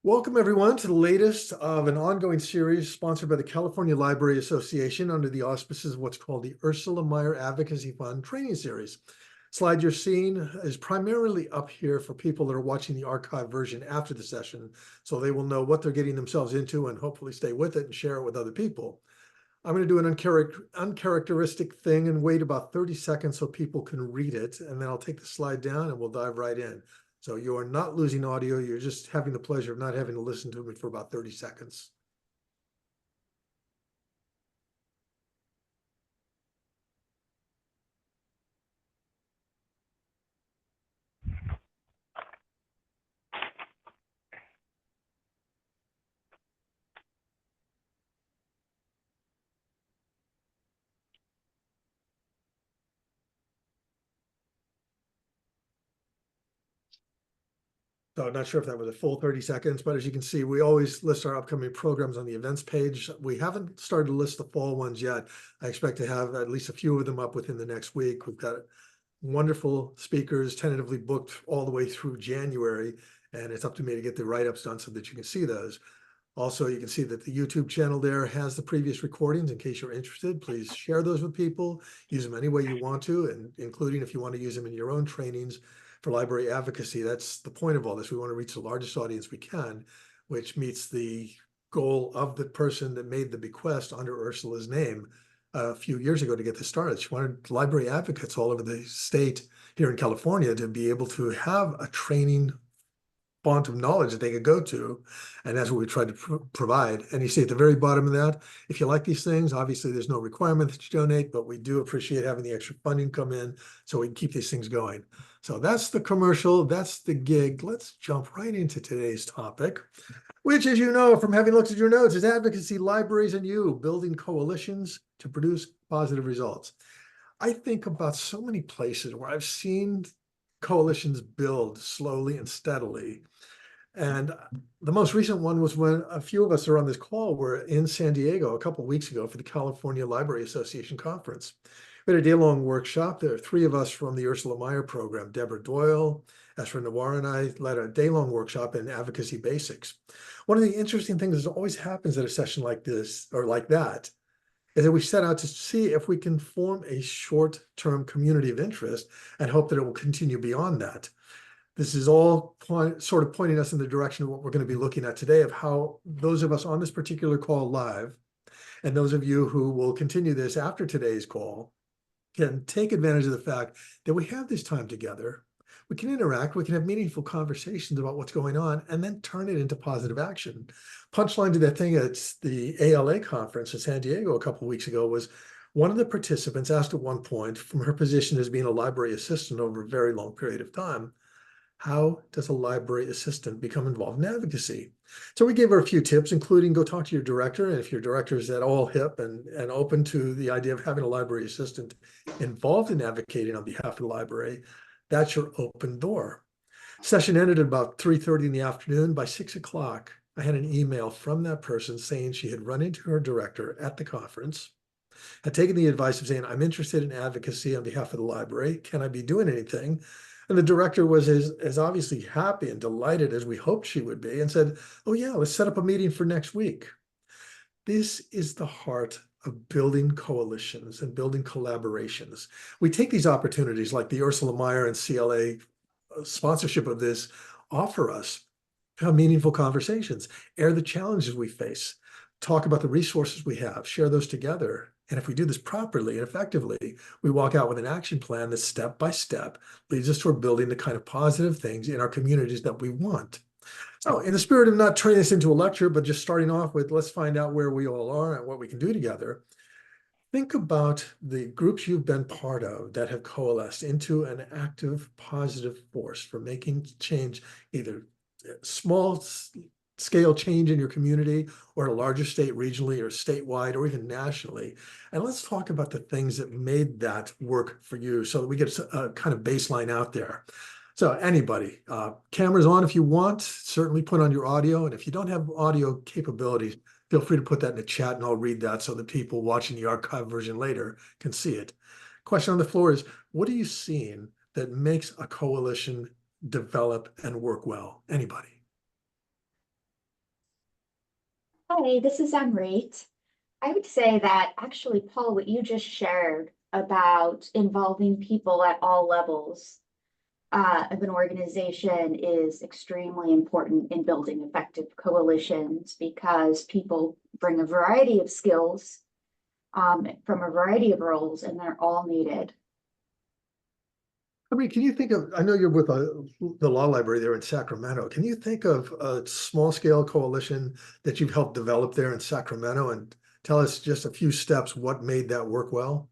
Welcome, everyone, to the latest of an ongoing series sponsored by the California Library Association under the auspices of what's called the Ursula Meyer Advocacy Fund training series. Slide you're seeing is primarily up here for people that are watching the archive version after the session, so they will know what they're getting themselves into and hopefully stay with it and share it with other people. I'm going to do an uncharacteristic thing and wait about 30 seconds so people can read it, and then I'll take the slide down and we'll dive right in. So you are not losing audio, you're just having the pleasure of not having to listen to me for about 30 seconds. So I'm not sure if that was a full 30 seconds, but as you can see, we always list our upcoming programs on the events page. We haven't started to list the fall ones yet. I expect to have at least a few of them up within the next week. We've got wonderful speakers tentatively booked all the way through January, and it's up to me to get the write-ups done so that you can see those. Also, you can see that the YouTube channel there has the previous recordings in case you're interested. Please share those with people, use them any way you want to, and including if you want to use them in your own trainings for library advocacy. That's the point of all this. We want to reach the largest audience we can, which meets the goal of the person that made the bequest under Ursula's name a few years ago to get this started. She wanted library advocates all over the state here in California to be able to have a training font of knowledge that they could go to. And that's what we tried to provide. And you see at the very bottom of that, if you like these things, obviously there's no requirement that you donate, but we do appreciate having the extra funding come in so we can keep these things going. So that's the commercial, that's the gig. Let's jump right into today's topic, which, as you know, from having looked at your notes, is advocacy, libraries, and you, building coalitions to produce positive results. I think about so many places where I've seen coalitions build slowly and steadily. And the most recent one was when a few of us are on this call were in San Diego a couple of weeks ago for the California Library Association conference. We had a day-long workshop. There are three of us from the Ursula Meyer program. Deborah Doyle, Esra Nawar, and I led a day-long workshop in advocacy basics. One of the interesting things that always happens at a session like this or like that is that we set out to see if we can form a short-term community of interest and hope that it will continue beyond that. This is all sort of pointing us in the direction of what we're going to be looking at today, of how those of us on this particular call live, and those of you who will continue this after today's call, can take advantage of the fact that we have this time together. We can interact, we can have meaningful conversations about what's going on, and then turn it into positive action. Punchline to that thing at the ALA conference in San Diego a couple of weeks ago was one of the participants asked at one point, from her position as being a library assistant over a very long period of time, how does a library assistant become involved in advocacy? So we gave her a few tips, including go talk to your director. And if your director is at all hip and open to the idea of having a library assistant involved in advocating on behalf of the library, that's your open door. Session ended at about 3:30 in the afternoon. By 6 o'clock, I had an email from that person saying she had run into her director at the conference, had taken the advice of saying, I'm interested in advocacy on behalf of the library. Can I be doing anything? And the director was as obviously happy and delighted as we hoped she would be and said, oh yeah, let's set up a meeting for next week. This is the heart of building coalitions and building collaborations. We take these opportunities like the Ursula Meyer and CLA sponsorship of this offer us to have meaningful conversations, air the challenges we face, talk about the resources we have, share those together. And if we do this properly and effectively, we walk out with an action plan that step by step leads us toward building the kind of positive things in our communities that we want. So in the spirit of not turning this into a lecture, but just starting off with, let's find out where we all are and what we can do together. Think about the groups you've been part of that have coalesced into an active, positive force for making change, either small scale change in your community or a larger state regionally or statewide or even nationally. And let's talk about the things that made that work for you so that we get a kind of baseline out there. So anybody, cameras on if you want, certainly put on your audio. And if you don't have audio capabilities, feel free to put that in the chat and I'll read that so that people watching the archive version later can see it. Question on the floor is, what are you seeing that makes a coalition develop and work well? Anybody? Hi, this is Amrit. I would say that actually, Paul, what you just shared about involving people at all levels of an organization is extremely important in building effective coalitions because people bring a variety of skills from a variety of roles, and they're all needed. I mean, can you think of, I know you're with the law library there in Sacramento. Can you think of a small scale coalition that you've helped develop there in Sacramento and tell us just a few steps, what made that work well?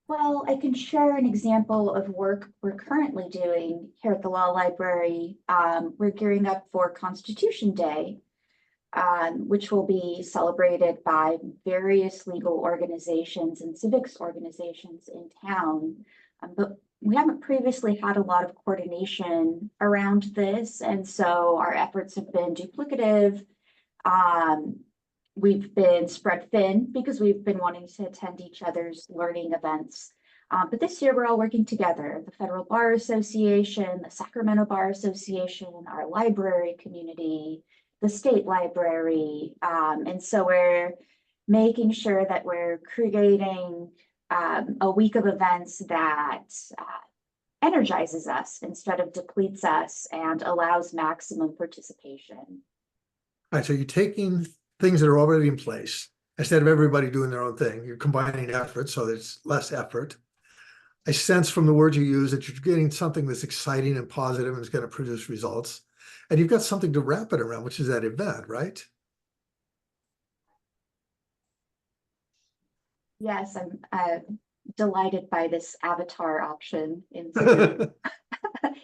Well, I can share an example of work we're currently doing here at the Law Library. We're gearing up for Constitution Day, which will be celebrated by various legal organizations and civics organizations in town. But we haven't previously had a lot of coordination around this, and so our efforts have been duplicative. Um, we've been spread thin because we've been wanting to attend each other's learning events. But this year, we're all working together, the Federal Bar Association, the Sacramento Bar Association, our library community, the state library. And so we're making sure that we're creating a week of events that energizes us instead of depletes us and allows maximum participation. All right, so you're taking things that are already in place. Instead of everybody doing their own thing, you're combining efforts, so there's less effort. I sense from the words you use that you're getting something that's exciting and positive and is going to produce results. And you've got something to wrap it around, which is that event, right? Yes, I'm delighted by this avatar option in Zoom.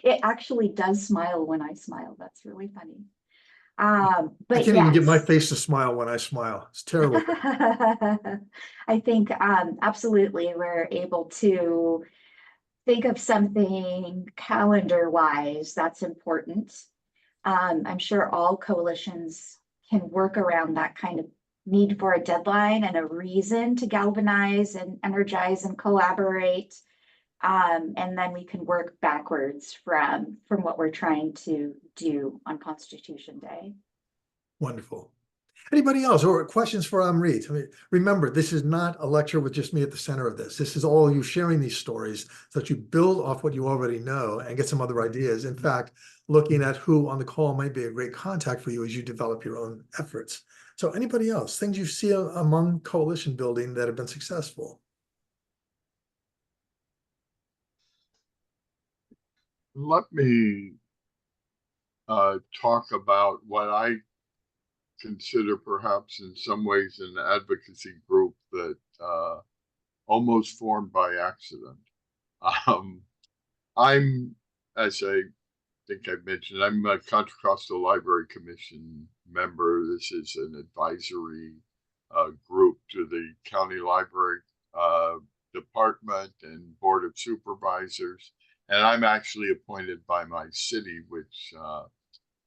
It actually does smile when I smile. That's really funny. I But can't even get my yes, face to smile when I smile. It's terrible. I think absolutely we're able to think of something calendar wise that's important. I'm sure all coalitions can work around that kind of need for a deadline and a reason to galvanize and energize and collaborate. And then we can work backwards from what we're trying to do on Constitution Day. Wonderful. Anybody else or questions for Amrit? I mean, remember, this is not a lecture with just me at the center of this. This is all you sharing these stories so that you build off what you already know and get some other ideas. In fact, looking at who on the call might be a great contact for you as you develop your own efforts. So anybody else, things you see among coalition building that have been successful? Let me talk about what I consider perhaps in some ways an advocacy group that almost formed by accident. Um, I'm, as I think I've mentioned, I'm a Contra Costa Library Commission member. This is an advisory group to the county library department and board of supervisors. And I'm actually appointed by my city, which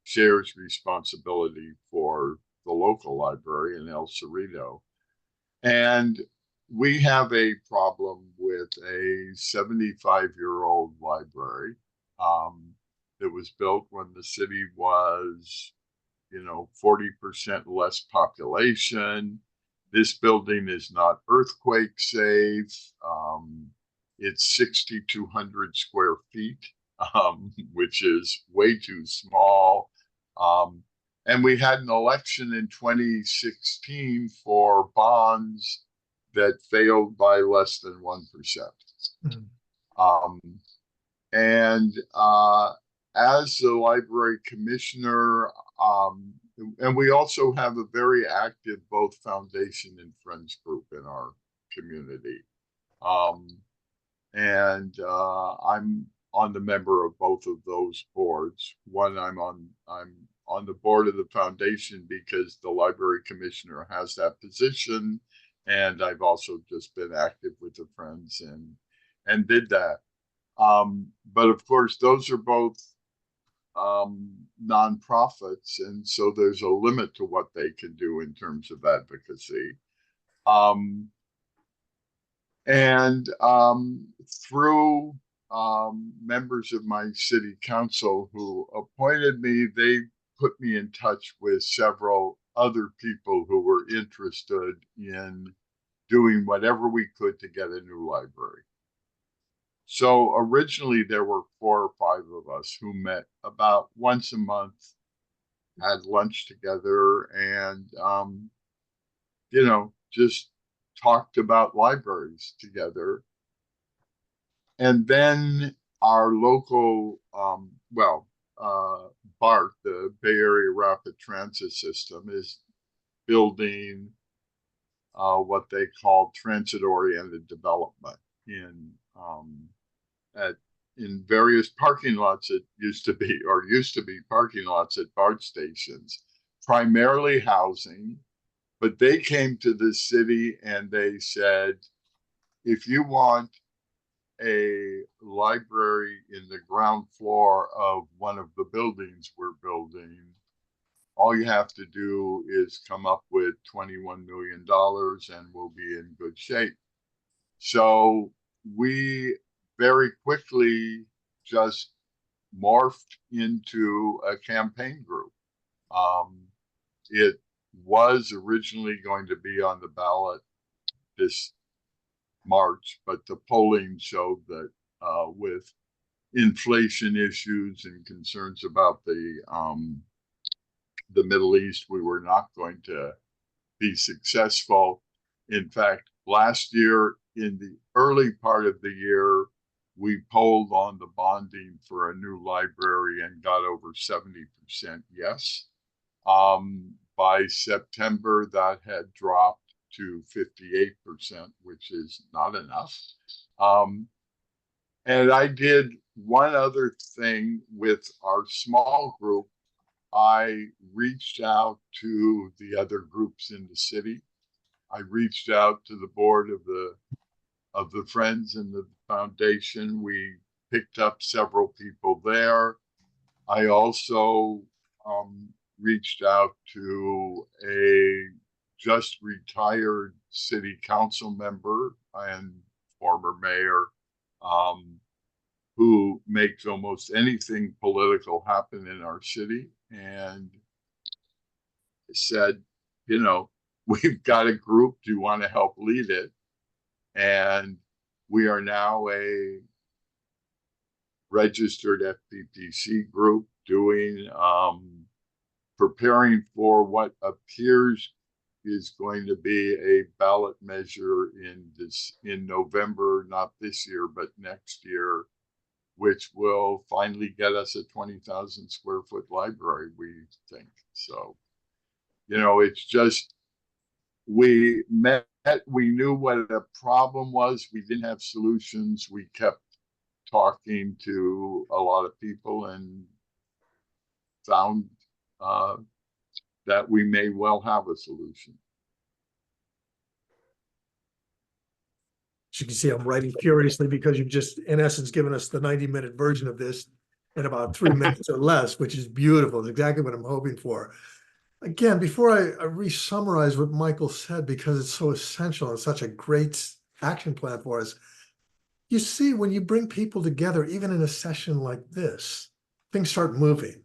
shares responsibility for the local library in El Cerrito. And we have a problem with a 75-year-old library that was built when the city was, 40% less population. This building is not earthquake safe. It's 6,200 square feet, which is way too small. And we had an election in 2016 for bonds that failed by less than 1%. Mm. Um, and as the library commissioner, and we also have a very active both foundation and friends group in our community. And I'm on the member of both of those boards. One, I'm on the board of the foundation because the library commissioner has that position, and I've also just been active with the friends and did that. But of course, those are both nonprofits, and so there's a limit to what they can do in terms of advocacy. Um, and through members of my city council who appointed me, they put me in touch with several other people who were interested in doing whatever we could to get a new library. So originally there were 4 or 5 of us who met about once a month, had lunch together, and just talked about libraries together. And then our local, BART, the Bay Area Rapid Transit System, is building what they call transit-oriented development in various parking lots that used to be parking lots at BART stations, primarily housing. But they came to the city and they said, if you want a library in the ground floor of one of the buildings we're building, all you have to do is come up with $21 million and we'll be in good shape. So we very quickly just morphed into a campaign group. It was originally going to be on the ballot this March, but the polling showed that with inflation issues and concerns about the Middle East, we were not going to be successful. In fact, last year, in the early part of the year, we polled on the bonding for a new library and got over 70% yes. By September, that had dropped to 58%, which is not enough. And I did one other thing with our small group. I reached out to the other groups in the city. I reached out to the board of the Friends and the Foundation. We picked up several people there. I also reached out to a just retired city council member and former mayor who makes almost anything political happen in our city, and said, we've got a group. Do you want to help lead it? And we are now a registered FPPC group doing preparing for what appears is going to be a ballot measure in November, not this year, but next year, which will finally get us a 20,000 square foot library, we think. So, it's just, we met, we knew what a problem was. We didn't have solutions. We kept talking to a lot of people and found that we may well have a solution. As you can see, I'm writing furiously because you've just, in essence, given us the 90-minute version of this in about 3 minutes or less, which is beautiful. It's exactly what I'm hoping for. Again, before I re-summarize what Michael said, because it's so essential and such a great action plan for us, you see, when you bring people together, even in a session like this, things start moving.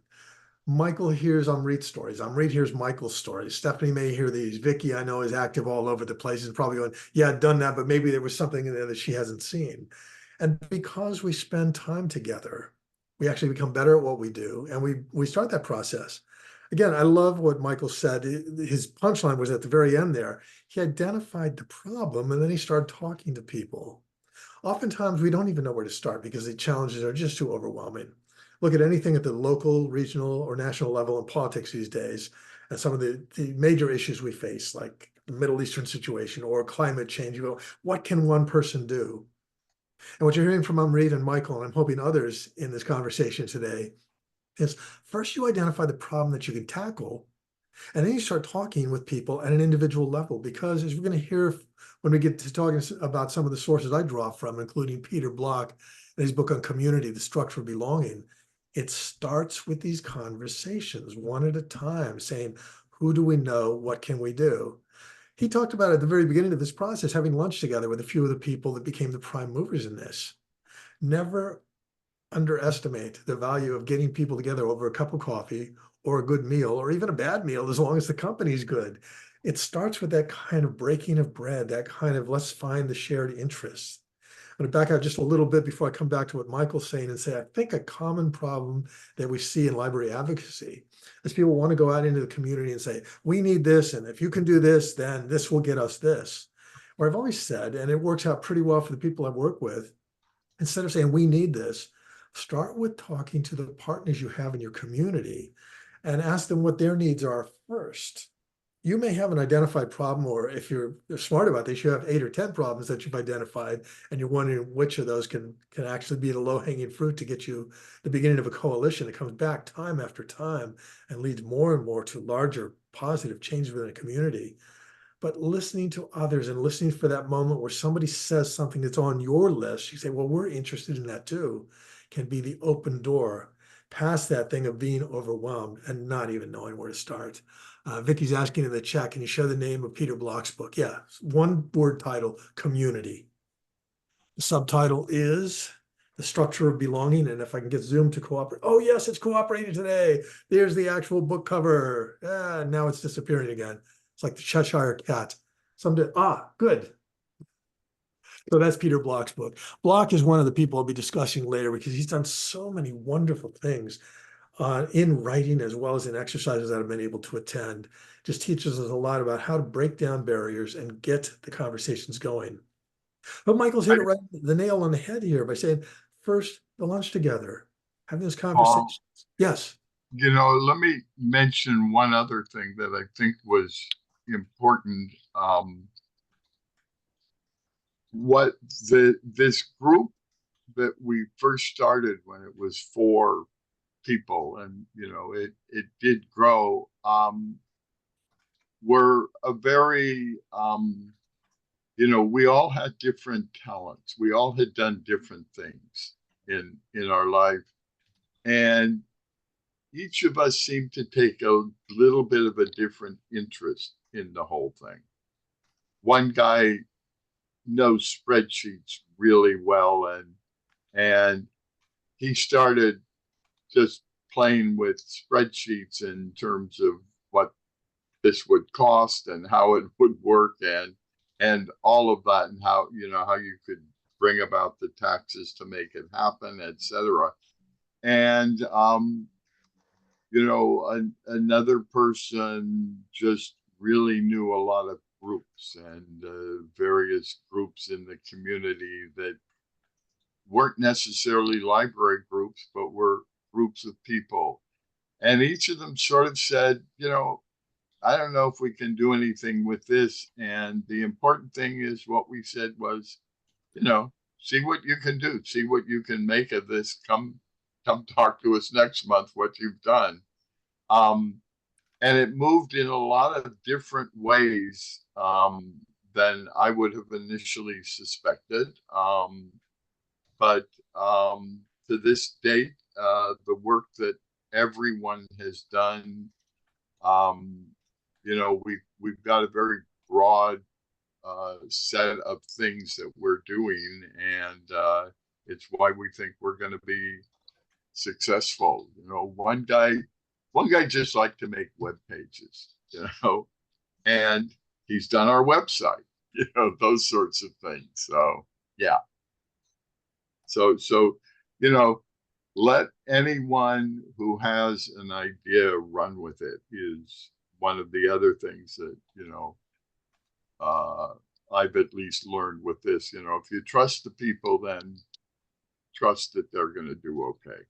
Michael hears Amrit's stories. Amrit hears Michael's stories. Stephanie may hear these. Vicky, I know, is active all over the place. Is probably going, yeah, I've done that, but maybe there was something in there that she hasn't seen. And because we spend time together, we actually become better at what we do, and we start that process. Again, I love what Michael said. His punchline was at the very end there. He identified the problem, and then he started talking to people. Oftentimes, we don't even know where to start because the challenges are just too overwhelming. Look at anything at the local, regional, or national level in politics these days, and some of the major issues we face, like the Middle Eastern situation or climate change. You go, what can one person do? And what you're hearing from Amrit and Michael, and I'm hoping others in this conversation today, is first you identify the problem that you can tackle, and then you start talking with people at an individual level, because as we're going to hear when we get to talking about some of the sources I draw from, including Peter Block and his book on community, The Structure of Belonging, it starts with these conversations one at a time, saying, who do we know? What can we do? He talked about at the very beginning of this process, having lunch together with a few of the people that became the prime movers in this. Never underestimate the value of getting people together over a cup of coffee or a good meal or even a bad meal, as long as the company's good. It starts with that kind of breaking of bread, that kind of let's find the shared interests. I'm going to back out just a little bit before I come back to what Michael's saying and say, I think a common problem that we see in library advocacy is people want to go out into the community and say, we need this, and if you can do this, then this will get us this. Where I've always said, and it works out pretty well for the people I work with, instead of saying we need this, start with talking to the partners you have in your community and ask them what their needs are first. You may have an identified problem, or if you're smart about this, you have 8 or 10 problems that you've identified, and you're wondering which of those can actually be the low-hanging fruit to get you the beginning of a coalition that comes back time after time and leads more and more to larger positive change within a community. But listening to others and listening for that moment where somebody says something that's on your list, you say, well, we're interested in that too, can be the open door past that thing of being overwhelmed and not even knowing where to start. Vicky's asking in the chat, can you share the name of Peter Block's book? Yeah, one word title, Community. The subtitle is The Structure of Belonging. And if I can get Zoom to cooperate, oh yes, it's cooperating today. There's the actual book cover. Now it's disappearing again. It's like the Cheshire Cat. Someday, good. So that's Peter Block's book. Block is one of the people I'll be discussing later because he's done so many wonderful things in writing as well as in exercises that I've been able to attend. Just teaches us a lot about how to break down barriers and get the conversations going. But Michael's hit it right, the nail on the head here by saying, first, the lunch together, having this conversation. Yes. Let me mention one other thing that I think was important. What this group that we first started when it was 4 people, and it did grow. We're a very we all had different talents. We all had done different things in our life, and each of us seemed to take a little bit of a different interest in the whole thing. One guy knows spreadsheets really well, and he started just playing with spreadsheets in terms of what this would cost and how it would work and all of that, and how you could bring about the taxes to make it happen, etc. And another person just really knew a lot of groups and various groups in the community that weren't necessarily library groups, but were groups of people. And each of them sort of said, I don't know if we can do anything with this. And the important thing is what we said was, see what you can do, see what you can make of this. Come talk to us next month, what you've done. And it moved in a lot of different ways than I would have initially suspected. But to this date, the work that everyone has done, we've got a very broad set of things that we're doing, and it's why we think we're going to be successful. One guy just liked to make web pages, and he's done our website, those sorts of things. So yeah. So let anyone who has an idea run with it is one of the other things that I've at least learned with this. If you trust the people, then trust that they're going to do okay.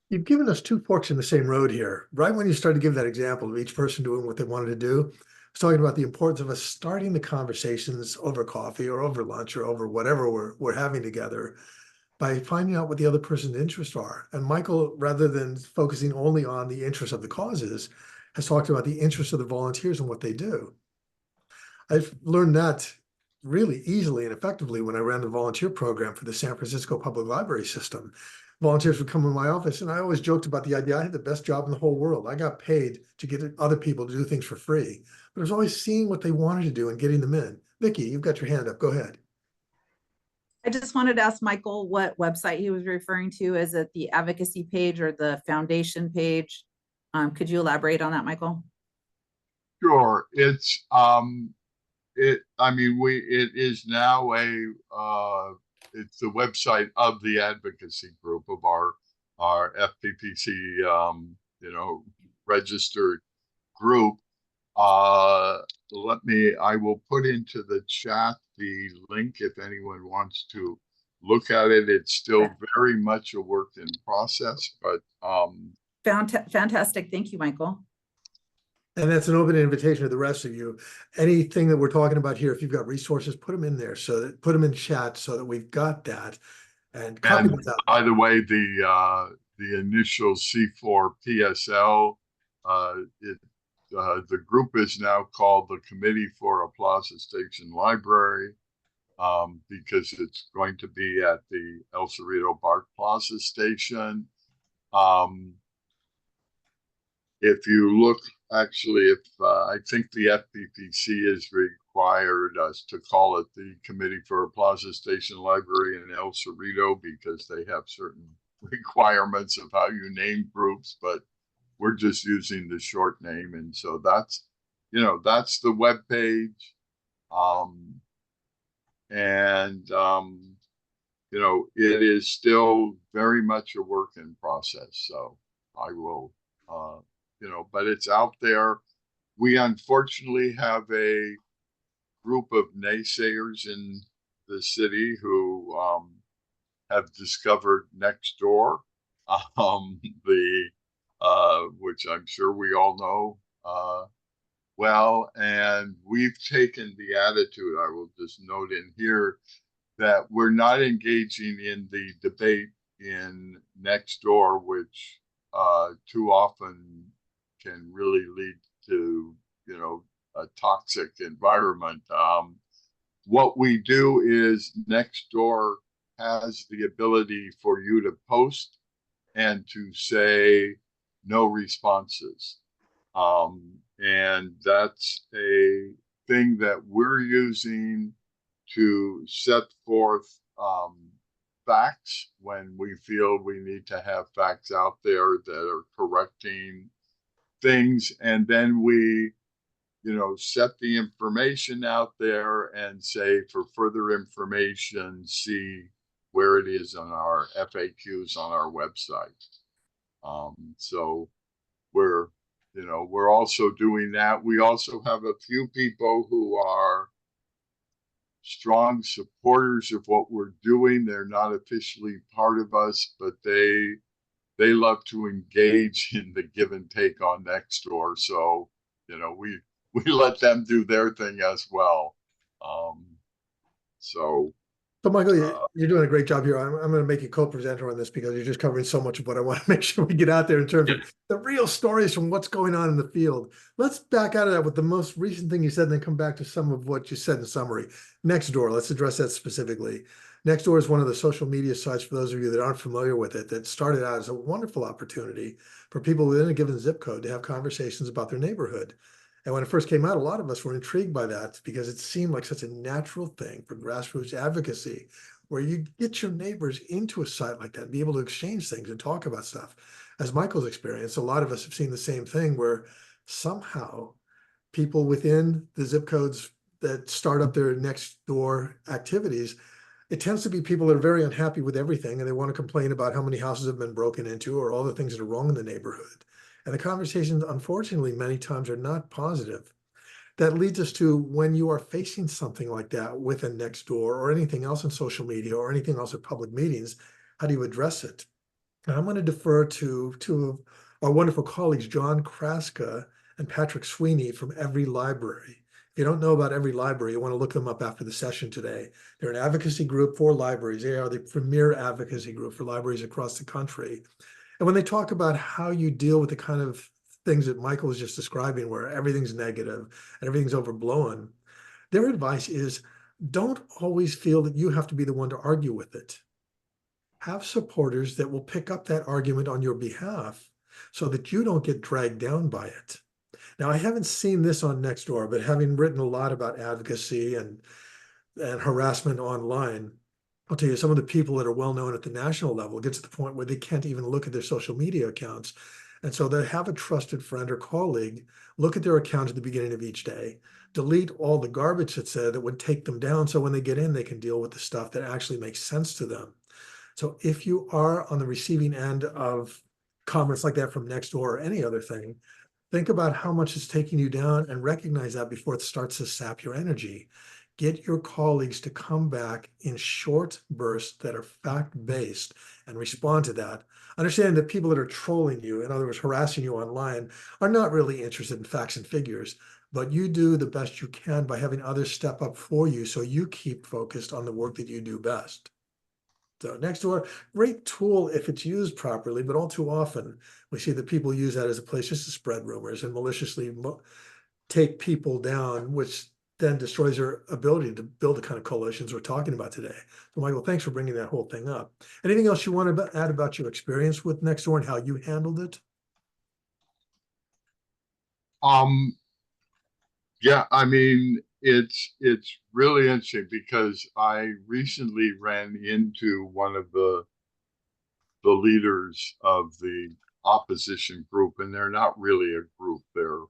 You've given us 2 forks in the same road here. Right when you started to give that example of each person doing what they wanted to do, I was talking about the importance of us starting the conversations over coffee or over lunch or over whatever we're having together by finding out what the other person's interests are. And Michael, rather than focusing only on the interests of the causes, has talked about the interests of the volunteers and what they do. I've learned that really easily and effectively when I ran the volunteer program for the San Francisco Public Library System. Volunteers would come in my office, and I always joked about the idea I had the best job in the whole world. I got paid to get other people to do things for free, but it was always seeing what they wanted to do and getting them in. Vicky, you've got your hand up. Go ahead. I just wanted to ask Michael what website he was referring to. Is it the advocacy page or the foundation page? Could you elaborate on that, Michael? Sure. It is now it's the website of the advocacy group of our FPPC, registered group. I will put into the chat the link if anyone wants to look at it. It's still very much a work in process, but Fantastic. Thank you, Michael. And that's an open invitation to the rest of you. Anything that we're talking about here, if you've got resources, put them in there, put them in chat so that we've got that, and copy them out. By the way, the initial C4 PSL, the group is now called the Committee for a Plaza Station Library, because it's going to be at the El Cerrito BART Plaza Station. If you look, actually, I think the FPPC has required us to call it the Committee for a Plaza Station Library in El Cerrito because they have certain requirements of how you name groups, but we're just using the short name. And so that's the web page. It is still very much a work in process. So I will, but it's out there. We unfortunately have a group of naysayers in the city who have discovered Nextdoor, which I'm sure we all know well, and we've taken the attitude, I will just note in here, that we're not engaging in the debate in Nextdoor, which too often can really lead to, a toxic environment. What we do is Nextdoor has the ability for you to post and to say no responses. And that's a thing that we're using to set forth facts when we feel we need to have facts out there that are correcting things. And then we, set the information out there and say, for further information, see where it is on our FAQs on our website. So we're also doing that. We also have a few people who are strong supporters of what we're doing. They're not officially part of us, but they love to engage in the give and take on Nextdoor. So, we let them do their thing as well. So Michael, you're doing a great job here. I'm going to make you co-presenter on this because you're just covering so much of what I want to make sure we get out there in terms of the real stories from what's going on in the field. Let's back out of that with the most recent thing you said and then come back to some of what you said in summary. Nextdoor, let's address that specifically. Nextdoor is one of the social media sites, for those of you that aren't familiar with it, that started out as a wonderful opportunity for people within a given zip code to have conversations about their neighborhood. And when it first came out, a lot of us were intrigued by that because it seemed like such a natural thing for grassroots advocacy, where you get your neighbors into a site like that and be able to exchange things and talk about stuff. As Michael's experienced, a lot of us have seen the same thing where somehow people within the zip codes that start up their Nextdoor activities, it tends to be people that are very unhappy with everything and they want to complain about how many houses have been broken into or all the things that are wrong in the neighborhood. And the conversations, unfortunately, many times are not positive. That leads us to when you are facing something like that with a Nextdoor or anything else in social media or anything else at public meetings, how do you address it? And I'm going to defer to two of our wonderful colleagues, John Kraska and Patrick Sweeney from Every Library. If you don't know about Every Library, you want to look them up after the session today. They're an advocacy group for libraries. They are the premier advocacy group for libraries across the country. And when they talk about how you deal with the kind of things that Michael was just describing, where everything's negative and everything's overblown, their advice is don't always feel that you have to be the one to argue with it. Have supporters that will pick up that argument on your behalf so that you don't get dragged down by it. Now, I haven't seen this on Nextdoor, but having written a lot about advocacy and harassment online, I'll tell you, some of the people that are well known at the national level get to the point where they can't even look at their social media accounts. And so they have a trusted friend or colleague look at their account at the beginning of each day, delete all the garbage that's there that would take them down. So when they get in, they can deal with the stuff that actually makes sense to them. So if you are on the receiving end of comments like that from Nextdoor or any other thing, think about how much it's taking you down and recognize that before it starts to sap your energy. Get your colleagues to come back in short bursts that are fact-based and respond to that. Understand that people that are trolling you, in other words, harassing you online, are not really interested in facts and figures, but you do the best you can by having others step up for you so you keep focused on the work that you do best. So Nextdoor, great tool if it's used properly, but all too often we see that people use that as a place just to spread rumors and maliciously take people down, which then destroys their ability to build the kind of coalitions we're talking about today. So Michael, thanks for bringing that whole thing up. Anything else you want to add about your experience with Nextdoor and how you handled it? Yeah, I mean, it's really interesting because I recently ran into one of the leaders of the opposition group, and they're not really a group. They're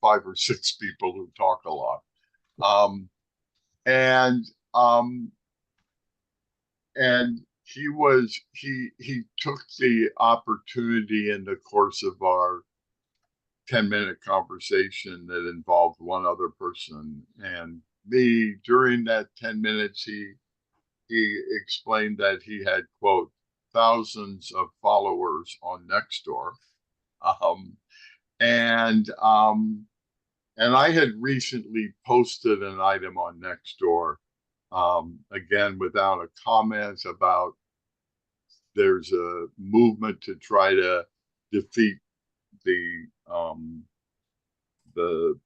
5 or 6 people who talk a lot. And he took the opportunity in the course of our 10-minute conversation that involved one other person and me. During that 10 minutes, he explained that he had, quote, thousands of followers on Nextdoor. And I had recently posted an item on Nextdoor, again, without a comment, about there's a movement to try to defeat the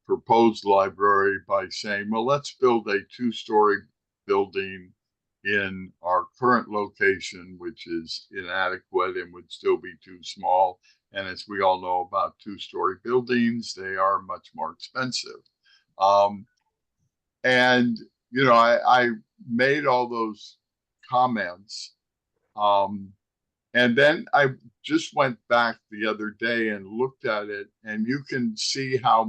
proposed library by saying, well, let's build a 2-story building in our current location, which is inadequate and would still be too small. And as we all know about 2-story buildings, they are much more expensive. And, you know, I made all those comments. And then I just went back the other day and looked at it, and you can see how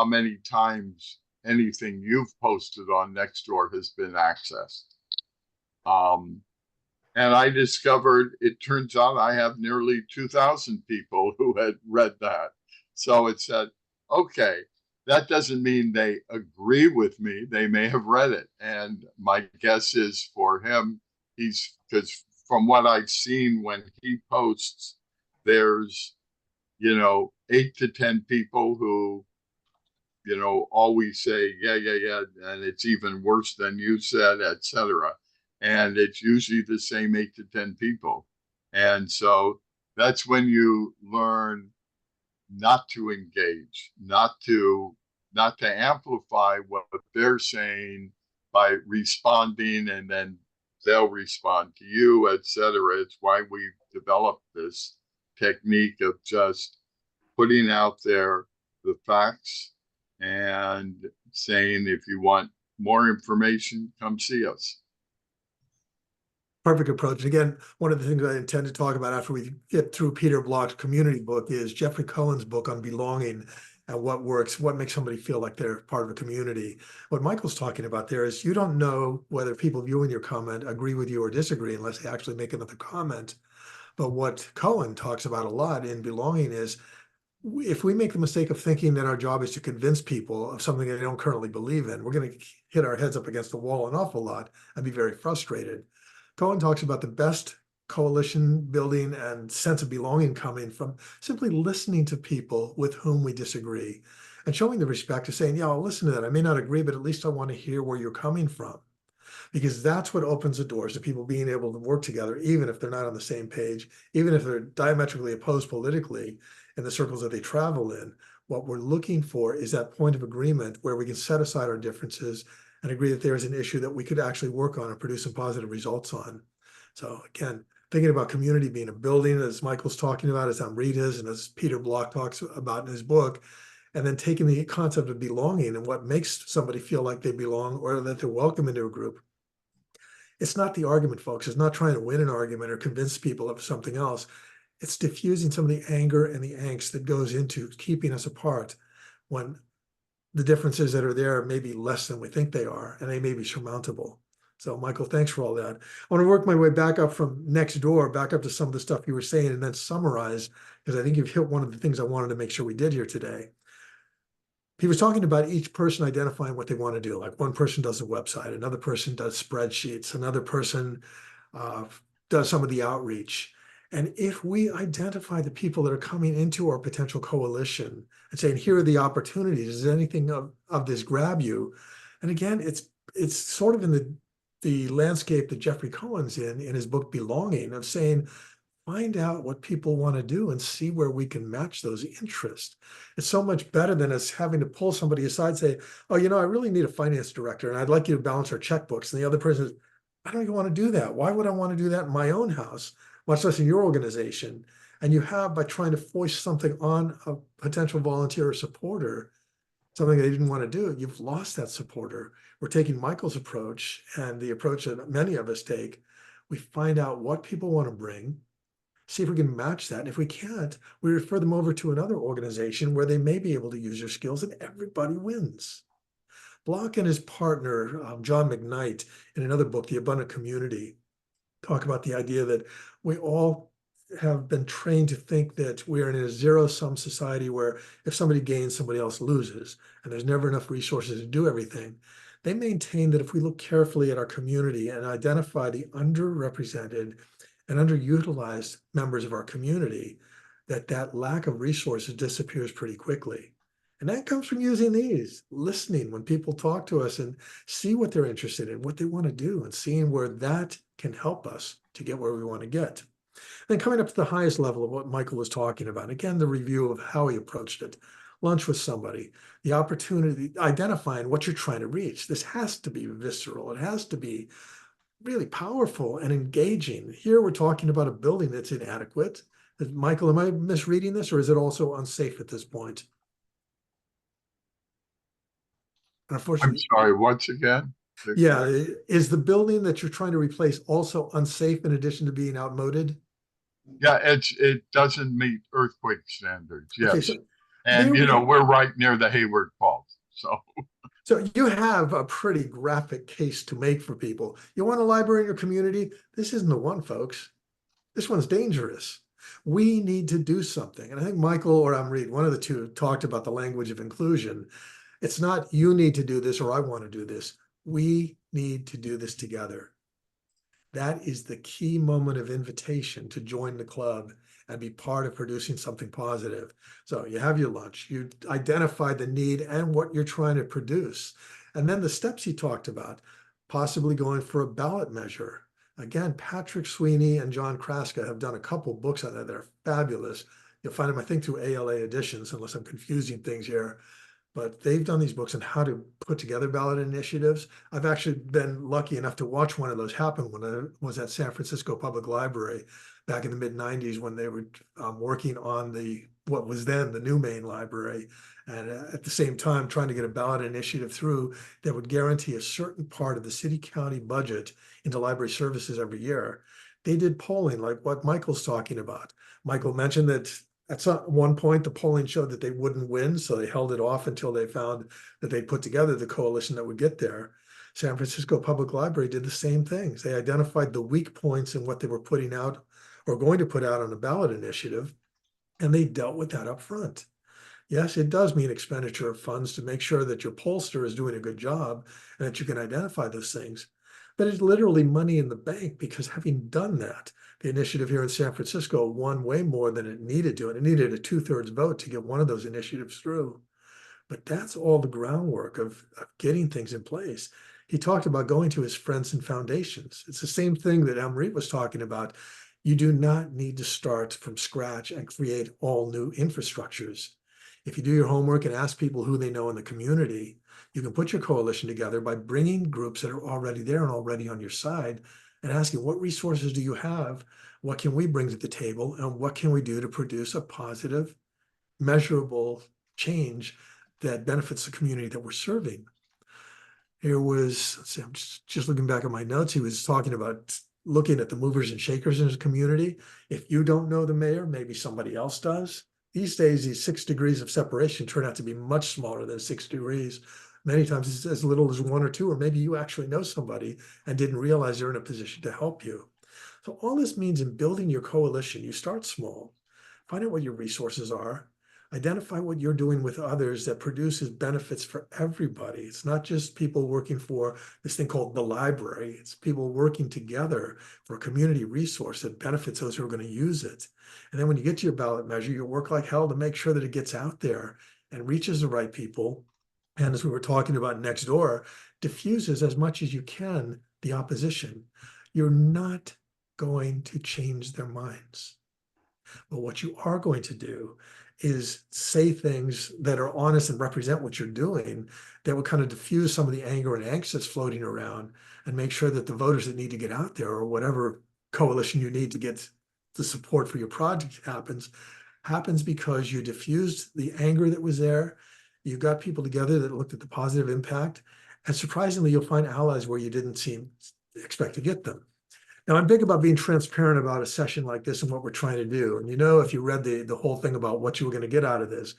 many times anything you've posted on Nextdoor has been accessed. And I discovered, it turns out I have nearly 2,000 people who had read that. So it said, okay, that doesn't mean they agree with me. They may have read it. And my guess is for him, because from what I've seen when he posts, there's, 8 to 10 people who, always say, yeah, and it's even worse than you said, etc. And it's usually the same 8 to 10 people. And so that's when you learn not to engage, not to amplify what they're saying by responding, and then they'll respond to you, etc. It's why we've developed this technique of just putting out there the facts and saying, if you want more information, come see us. Perfect approach. And again, one of the things I intend to talk about after we get through Peter Bloch's community book is Geoffrey Cohen's book on belonging and what works, what makes somebody feel like they're part of a community. What Michael's talking about there is you don't know whether people viewing your comment agree with you or disagree unless they actually make another comment. But what Cohen talks about a lot in belonging is if we make the mistake of thinking that our job is to convince people of something that they don't currently believe in, we're going to hit our heads up against the wall an awful lot and be very frustrated. Cohen talks about the best coalition building and sense of belonging coming from simply listening to people with whom we disagree and showing the respect of saying, yeah, I'll listen to that. I may not agree, but at least I want to hear where you're coming from. Because that's what opens the doors to people being able to work together, even if they're not on the same page, even if they're diametrically opposed politically in the circles that they travel in. What we're looking for is that point of agreement where we can set aside our differences and agree that there is an issue that we could actually work on and produce some positive results on. So again, thinking about community being a building, as Michael's talking about, as Amrita's, and as Peter Bloch talks about in his book, and then taking the concept of belonging and what makes somebody feel like they belong or that they're welcome into a group. It's not the argument, folks. It's not trying to win an argument or convince people of something else. It's diffusing some of the anger and the angst that goes into keeping us apart when the differences that are there may be less than we think they are, and they may be surmountable. So Michael, thanks for all that. I want to work my way back up from next door, back up to some of the stuff you were saying, and then summarize, because I think you've hit one of the things I wanted to make sure we did here today. He was talking about each person identifying what they want to do. Like one person does a website, another person does spreadsheets, another person does some of the outreach. And if we identify the people that are coming into our potential coalition and saying, here are the opportunities, does anything of this grab you? And again, it's sort of in the landscape that Geoffrey Cohen's in his book Belonging, of saying, find out what people want to do and see where we can match those interests. It's so much better than us having to pull somebody aside and say, oh, I really need a finance director and I'd like you to balance our checkbooks. And the other person is, I don't even want to do that. Why would I want to do that in my own house, much less in your organization? And you have, by trying to foist something on a potential volunteer or supporter, something they didn't want to do, you've lost that supporter. We're taking Michael's approach and the approach that many of us take. We find out what people want to bring, see if we can match that. And if we can't, we refer them over to another organization where they may be able to use their skills, and everybody wins. Block and his partner, John McKnight, in another book, The Abundant Community, talk about the idea that we all have been trained to think that we are in a zero-sum society where if somebody gains, somebody else loses, and there's never enough resources to do everything. They maintain that if we look carefully at our community and identify the underrepresented and underutilized members of our community, that lack of resources disappears pretty quickly. And that comes from using these, listening when people talk to us and see what they're interested in, what they want to do, and seeing where that can help us to get where we want to get. Then coming up to the highest level of what Michael was talking about, again, the review of how he approached it. Lunch with somebody, the opportunity, identifying what you're trying to reach. This has to be visceral. It has to be really powerful and engaging. Here we're talking about a building that's inadequate. Michael, am I misreading this, or is it also unsafe at this point? I'm Unfortunately, sorry, once again? yeah. Is the building that you're trying to replace also unsafe in addition to being outmoded? Yeah, it doesn't meet earthquake standards, Okay, yes. so And, we're right near the Hayward Fault, so. So you have a pretty graphic case to make for people. You want a library in your community? This isn't the one, folks. This one's dangerous. We need to do something. And I think Michael or Amrit, one of the two, talked about the language of inclusion. It's not you need to do this or I want to do this. We need to do this together. That is the key moment of invitation to join the club and be part of producing something positive. So you have your lunch, you identify the need and what you're trying to produce. And then the steps he talked about, possibly going for a ballot measure. Again, Patrick Sweeney and John Kraska have done a couple books on that that are fabulous. You'll find them, I think, through ALA editions, unless I'm confusing things here. But they've done these books on how to put together ballot initiatives. I've actually been lucky enough to watch one of those happen when I was at San Francisco Public Library back in the mid-90s, when they were working on what was then the new main library. And at the same time, trying to get a ballot initiative through that would guarantee a certain part of the city county budget into library services every year. They did polling like what Michael's talking about. Michael mentioned that at one point, the polling showed that they wouldn't win, so they held it off until they found that they put together the coalition that would get there. San Francisco Public Library did the same things. They identified the weak points in what they were putting out or going to put out on a ballot initiative, and they dealt with that up front. Yes, it does mean expenditure of funds to make sure that your pollster is doing a good job and that you can identify those things. But it's literally money in the bank, because having done that, the initiative here in San Francisco won way more than it needed to. And it needed a 2/3 vote to get one of those initiatives through. But that's all the groundwork of getting things in place. He talked about going to his friends and foundations. It's the same thing that Amrit was talking about. You do not need to start from scratch and create all new infrastructures. If you do your homework and ask people who they know in the community, you can put your coalition together by bringing groups that are already there and already on your side and asking, what resources do you have? What can we bring to the table? And what can we do to produce a positive, measurable change that benefits the community that we're serving? There was, let's see, I'm just looking back at my notes. He was talking about looking at the movers and shakers in the community. If you don't know the mayor, maybe somebody else does. These days, these 6 degrees of separation turn out to be much smaller than 6 degrees. Many times it's as little as 1 or 2, or maybe you actually know somebody and didn't realize they're in a position to help you. So all this means in building your coalition, you start small, find out what your resources are, identify what you're doing with others that produces benefits for everybody. It's not just people working for this thing called the library. It's people working together for a community resource that benefits those who are going to use it. And then when you get to your ballot measure, you work like hell to make sure that it gets out there and reaches the right people. And as we were talking about next door, diffuses as much as you can the opposition. You're not going to change their minds. But what you are going to do is say things that are honest and represent what you're doing, that will kind of diffuse some of the anger and angst that's floating around, and make sure that the voters that need to get out there, or whatever coalition you need to get the support for your project happens because you diffused the anger that was there. You got people together that looked at the positive impact, and surprisingly, you'll find allies where you didn't expect to get them. Now, I'm big about being transparent about a session like this and what we're trying to do. And if you read the whole thing about what you were going to get out of this,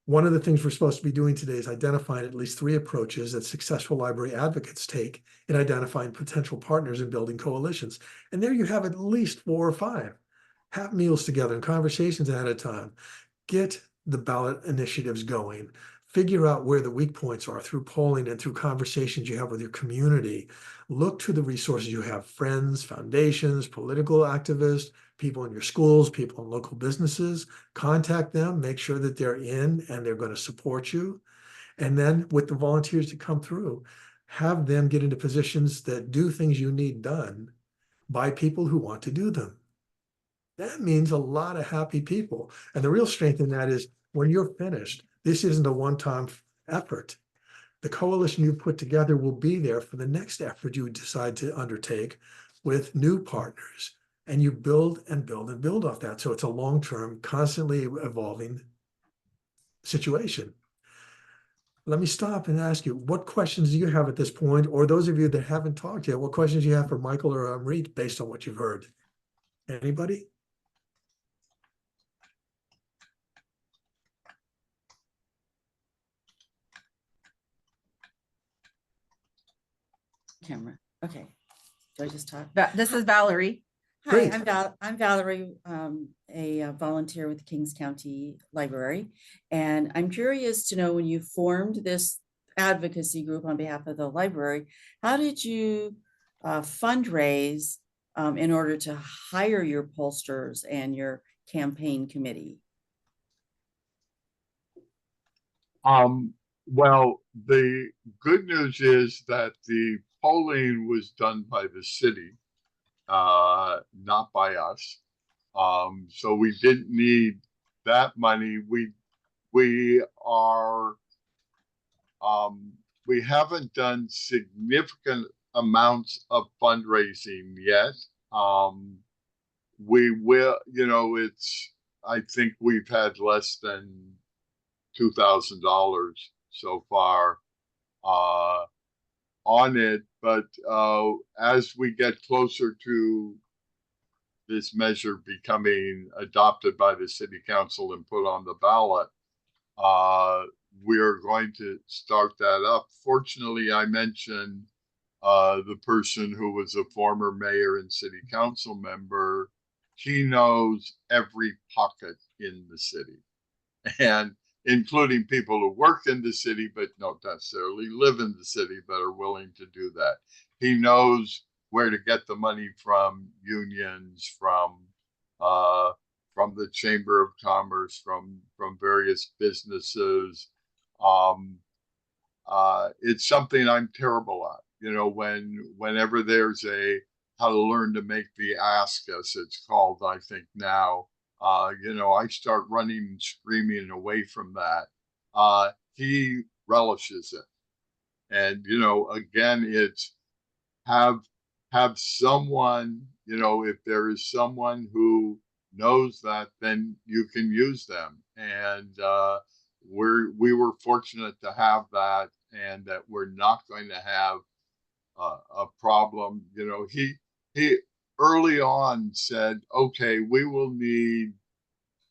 one of the things we're supposed to be doing today is identifying at least 3 approaches that successful library advocates take in identifying potential partners and building coalitions. And there you have at least 4 or 5. Have meals together and conversations ahead of time. Get the ballot initiatives going. Figure out where the weak points are through polling and through conversations you have with your community. Look to the resources you have: friends, foundations, political activists, people in your schools, people in local businesses. Contact them, make sure that they're in and they're going to support you. And then with the volunteers to come through, have them get into positions that do things you need done by people who want to do them. That means a lot of happy people. And the real strength in that is when you're finished, this isn't a one-time effort. The coalition you put together will be there for the next effort you decide to undertake with new partners. And you build and build and build off that. So it's a long-term, constantly evolving situation. Let me stop and ask you, what questions do you have at this point? Or those of you that haven't talked yet, what questions do you have for Michael or Amrit based on what you've heard? Anybody? Camera. Okay. Do I just talk? This is Valerie. Hi, Great. I'm Valerie, a volunteer with the Kings County Library. And I'm curious to know, when you formed this advocacy group on behalf of the library, how did you fundraise in order to hire your pollsters and your campaign committee? Well, the good news is that the polling was done by the city, not by us. So we didn't need that money. We haven't done significant amounts of fundraising yet. We will, I think we've had less than $2,000 so far on it, but as we get closer to this measure becoming adopted by the city council and put on the ballot, we're going to start that up. Fortunately, I mentioned the person who was a former mayor and city council member. He knows every pocket in the city, and including people who work in the city but don't necessarily live in the city but are willing to do that. He knows where to get the money from unions, from the Chamber of Commerce, from various businesses. It's something I'm terrible at. Whenever there's a how to learn to make the ask, as it's called, I think now, I start running and screaming away from that. He relishes it. And, again, it's have someone, if there is someone who knows that, then you can use them. And we were fortunate to have that, and that we're not going to have a problem. early on said, okay, we will need,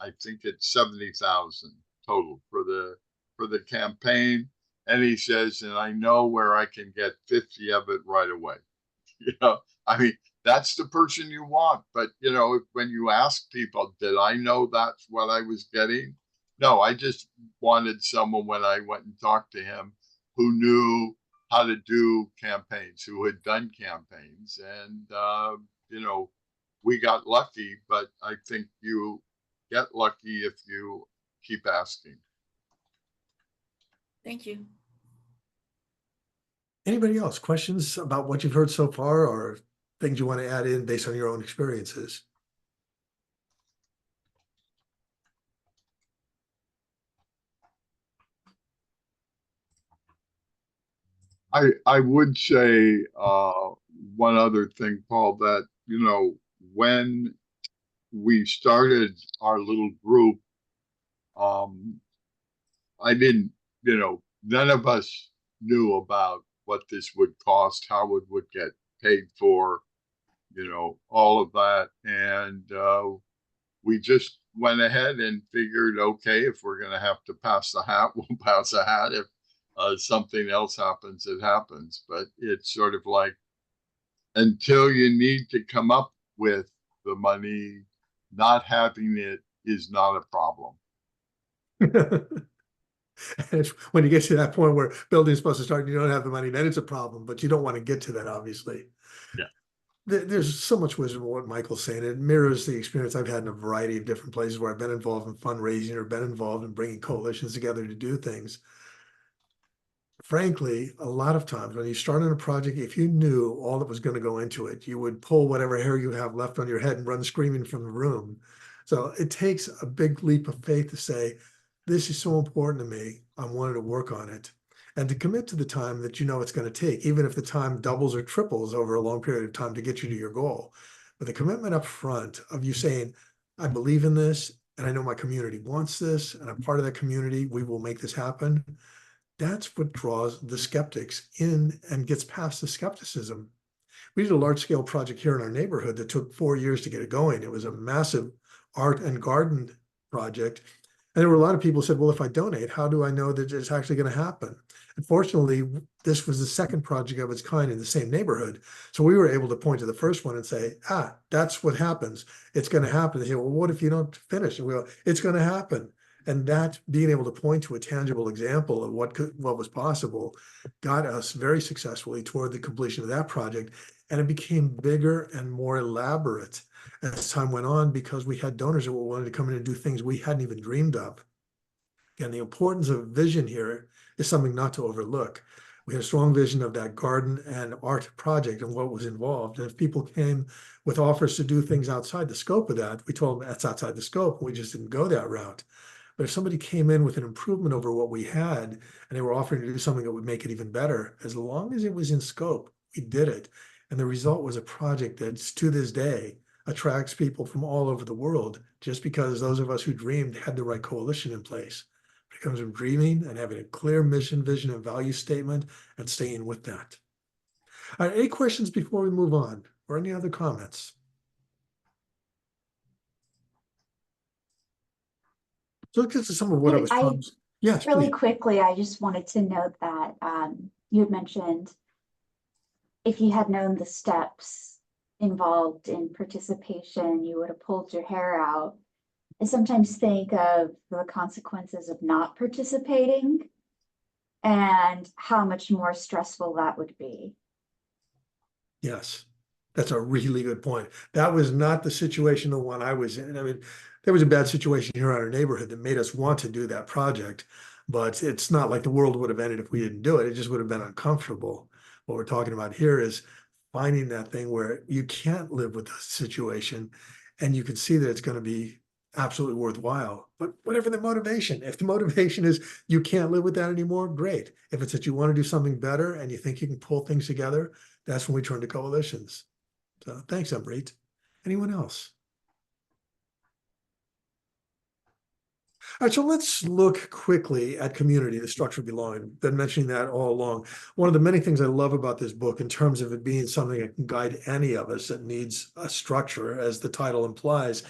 I think it's 70,000 total for the campaign. And he says, and I know where I can get 50 of it right away. You know, I mean, that's the person you want. But, you know, when you ask people, did I know that's what I was getting? No, I just wanted someone when I went and talked to him who knew how to do campaigns, who had done campaigns. And, you know, we got lucky, but I think you get lucky if you keep asking. Thank you. Anybody else? Questions about what you've heard so far or things you want to add in based on your own experiences? I would say one other thing, Paul, that, you know, when we started our little group, I didn't, you know, none of us knew about what this would cost, how it would get paid for, you know, all of that. And we just went ahead and figured, okay, if we're going to have to pass the hat, we'll pass the hat. If something else happens, it happens. But it's sort of like, until you need to come up with the money, not having it is not a problem. When you get to that point where building's supposed to start and you don't have the money, then it's a problem, but you don't want to get to that, obviously. Yeah. There's so much wisdom in what Michael's saying. It mirrors the experience I've had in a variety of different places where I've been involved in fundraising or been involved in bringing coalitions together to do things. Frankly, a lot of times when you start on a project, if you knew all that was going to go into it, you would pull whatever hair you have left on your head and run screaming from the room. So it takes a big leap of faith to say, this is so important to me, I wanted to work on it. And to commit to the time that you know it's going to take, even if the time doubles or triples over a long period of time to get you to your goal. But the commitment up front of you saying, I believe in this, and I know my community wants this, and I'm part of that community, we will make this happen. That's what draws the skeptics in and gets past the skepticism. We did a large scale project here in our neighborhood that took 4 years to get it going. It was a massive art and garden project. And there were a lot of people who said, well, if I donate, how do I know that it's actually going to happen? Unfortunately, this was the second project of its kind in the same neighborhood. So we were able to point to the first one and say, that's what happens. It's going to happen. They say, well, what if you don't finish? And we go, it's going to happen. And that being able to point to a tangible example of what was possible got us very successfully toward the completion of that project. And it became bigger and more elaborate as time went on because we had donors that wanted to come in and do things we hadn't even dreamed of. Again, the importance of vision here is something not to overlook. We had a strong vision of that garden and art project and what was involved. And if people came with offers to do things outside the scope of that, we told them that's outside the scope. We just didn't go that route. But if somebody came in with an improvement over what we had and they were offering to do something that would make it even better, as long as it was in scope, we did it. And the result was a project that's to this day attracts people from all over the world just because those of us who dreamed had the right coalition in place. It comes from dreaming and having a clear mission, vision, and value statement and staying with that. All right, any questions before we move on or any other comments? So let's get to some of what I was talking. Yes, really please. quickly, I just wanted to note that you had mentioned if you had known the steps involved in participation, you would have pulled your hair out. I sometimes think of the consequences of not participating and how much more stressful that would be. Yes, that's a really good point. That was not the situation, the one I was in. I mean, there was a bad situation here in our neighborhood that made us want to do that project, but it's not like the world would have ended if we didn't do it. It just would have been uncomfortable. What we're talking about here is finding that thing where you can't live with the situation and you can see that it's going to be absolutely worthwhile. But whatever the motivation, if the motivation is you can't live with that anymore, great. If it's that you want to do something better and you think you can pull things together, that's when we turn to coalitions. So thanks, Umpreet. Anyone else? All right, so let's look quickly at community, the structure of belonging. Been mentioning that all along. One of the many things I love about this book, in terms of it being something that can guide any of us that needs a structure, as the title implies,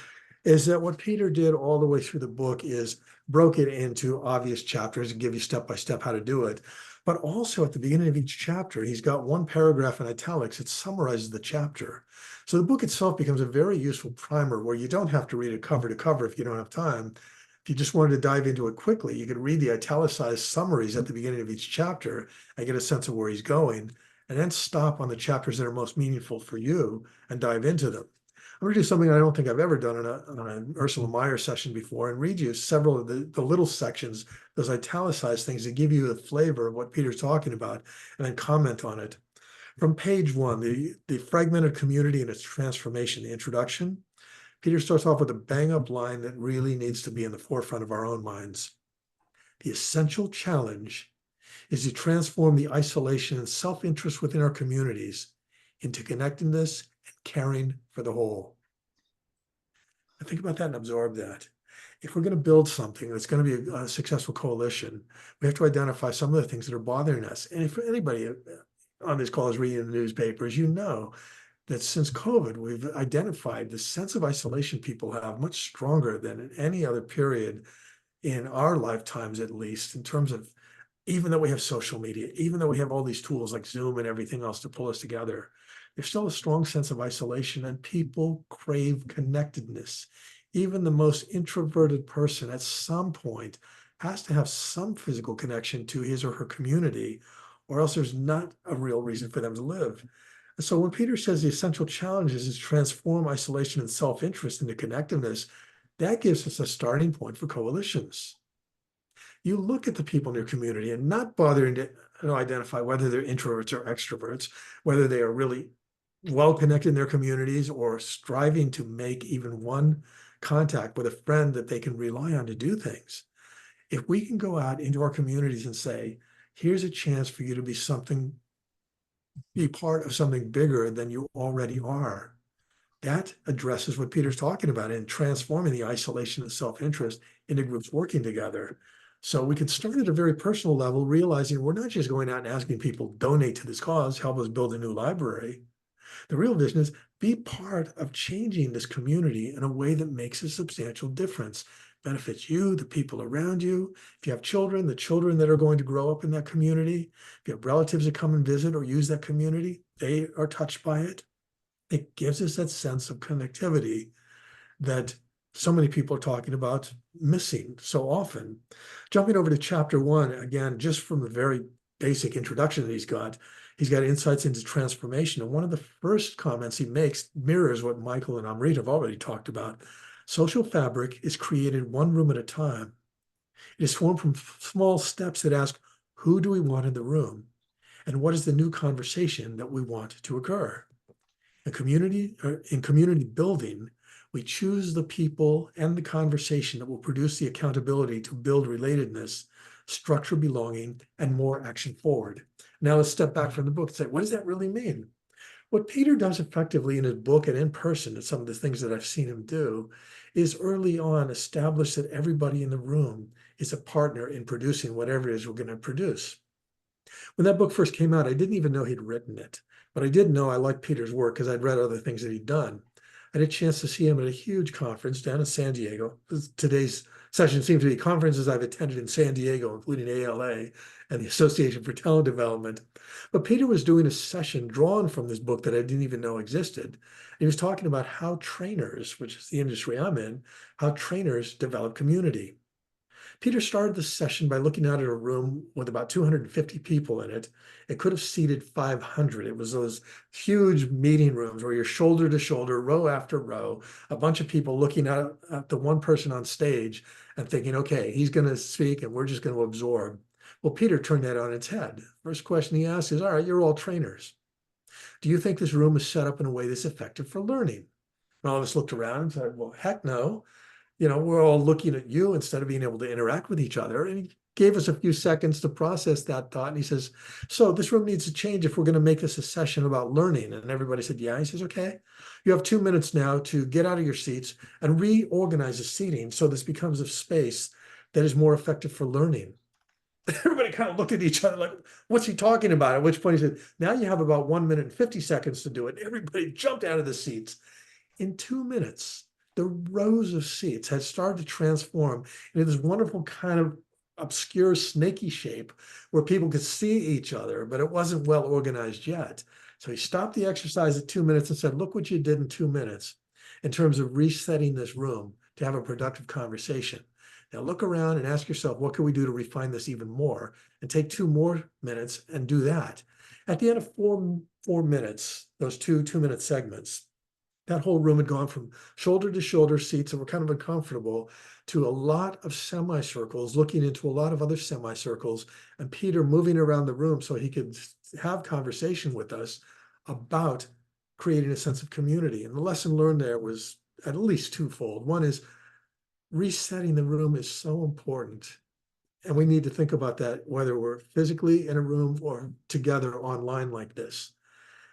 is that what Peter did all the way through the book is broke it into obvious chapters and give you step by step how to do it. But also at the beginning of each chapter, he's got one paragraph in italics that summarizes the chapter. So the book itself becomes a very useful primer where you don't have to read it cover to cover if you don't have time. If you just wanted to dive into it quickly, you could read the italicized summaries at the beginning of each chapter and get a sense of where he's going, and then stop on the chapters that are most meaningful for you and dive into them. I'm going to do something I don't think I've ever done on an Ursula Meyer session before, and read you several of the little sections, those italicized things that give you the flavor of what Peter's talking about, and then comment on it. From page 1, the fragmented community and its transformation, the introduction, Peter starts off with a bang-up line that really needs to be in the forefront of our own minds. The essential challenge is to transform the isolation and self-interest within our communities into connectedness and caring for the whole. Now think about that and absorb that. If we're going to build something that's going to be a successful coalition, we have to identify some of the things that are bothering us. And if anybody on this call is reading the newspapers, you know that since COVID, we've identified the sense of isolation people have much stronger than in any other period in our lifetimes, at least, in terms of, even though we have social media, even though we have all these tools like Zoom and everything else to pull us together, there's still a strong sense of isolation, and people crave connectedness. Even the most introverted person at some point has to have some physical connection to his or her community, or else there's not a real reason for them to live. And so when Peter says the essential challenge is to transform isolation and self-interest into connectiveness, that gives us a starting point for coalitions. You look at the people in your community and not bothering to identify whether they're introverts or extroverts, whether they are really well connected in their communities or striving to make even one contact with a friend that they can rely on to do things. If we can go out into our communities and say, here's a chance for you to be part of something bigger than you already are. That addresses what Peter's talking about in transforming the isolation and self-interest into groups working together. So we can start at a very personal level, realizing we're not just going out and asking people donate to this cause, help us build a new library. The real vision is be part of changing this community in a way that makes a substantial difference, benefits you, the people around you. If you have children, the children that are going to grow up in that community. If you have relatives that come and visit or use that community, they are touched by it. It gives us that sense of connectivity that so many people are talking about missing so often. Jumping over to chapter 1, again, just from the very basic introduction that he's got insights into transformation. And one of the first comments he makes mirrors what Michael and Amrit have already talked about. Social fabric is created one room at a time. It is formed from small steps that ask, who do we want in the room? And what is the new conversation that we want to occur? In community building, we choose the people and the conversation that will produce the accountability to build relatedness, structure belonging, and more action forward. Now let's step back from the book and say, what does that really mean? What Peter does effectively in his book and in person, and some of the things that I've seen him do, is early on establish that everybody in the room is a partner in producing whatever it is we're going to produce. When that book first came out, I didn't even know he'd written it, but I did know I liked Peter's work because I'd read other things that he'd done. I had a chance to see him at a huge conference down in San Diego. Today's session seems to be conferences I've attended in San Diego, including ALA and the Association for Talent Development. But Peter was doing a session drawn from this book that I didn't even know existed. He was talking about how trainers, which is the industry I'm in, how trainers develop community. Peter started the session by looking out at a room with about 250 people in it. It could have seated 500. It was those huge meeting rooms where you're shoulder to shoulder, row after row, a bunch of people looking at the one person on stage and thinking, okay, he's going to speak and we're just going to absorb. Well, Peter turned that on its head. First question he asked is, all right, you're all trainers. Do you think this room is set up in a way that's effective for learning? And all of us looked around and said, well, heck no. We're all looking at you instead of being able to interact with each other. And he gave us a few seconds to process that thought. And he says, so this room needs to change if we're going to make this a session about learning. And everybody said, yeah. He says, okay, you have 2 minutes now to get out of your seats and reorganize the seating so this becomes a space that is more effective for learning. Everybody kind of looked at each other like, what's he talking about? At which point he said, now you have about 1 minute and 50 seconds to do it. Everybody jumped out of the seats. In 2 minutes, the rows of seats had started to transform into this wonderful kind of obscure snaky shape where people could see each other, but it wasn't well organized yet. So he stopped the exercise at 2 minutes and said, look what you did in 2 minutes in terms of resetting this room to have a productive conversation. Now look around and ask yourself, what can we do to refine this even more? And take 2 more minutes and do that. At the end of four minutes, those 2-minute segments, that whole room had gone from shoulder to shoulder seats that were kind of uncomfortable to a lot of semicircles, looking into a lot of other semicircles, and Peter moving around the room so he could have conversation with us about creating a sense of community. And the lesson learned there was at least twofold. One is resetting the room is so important. And we need to think about that, whether we're physically in a room or together online like this.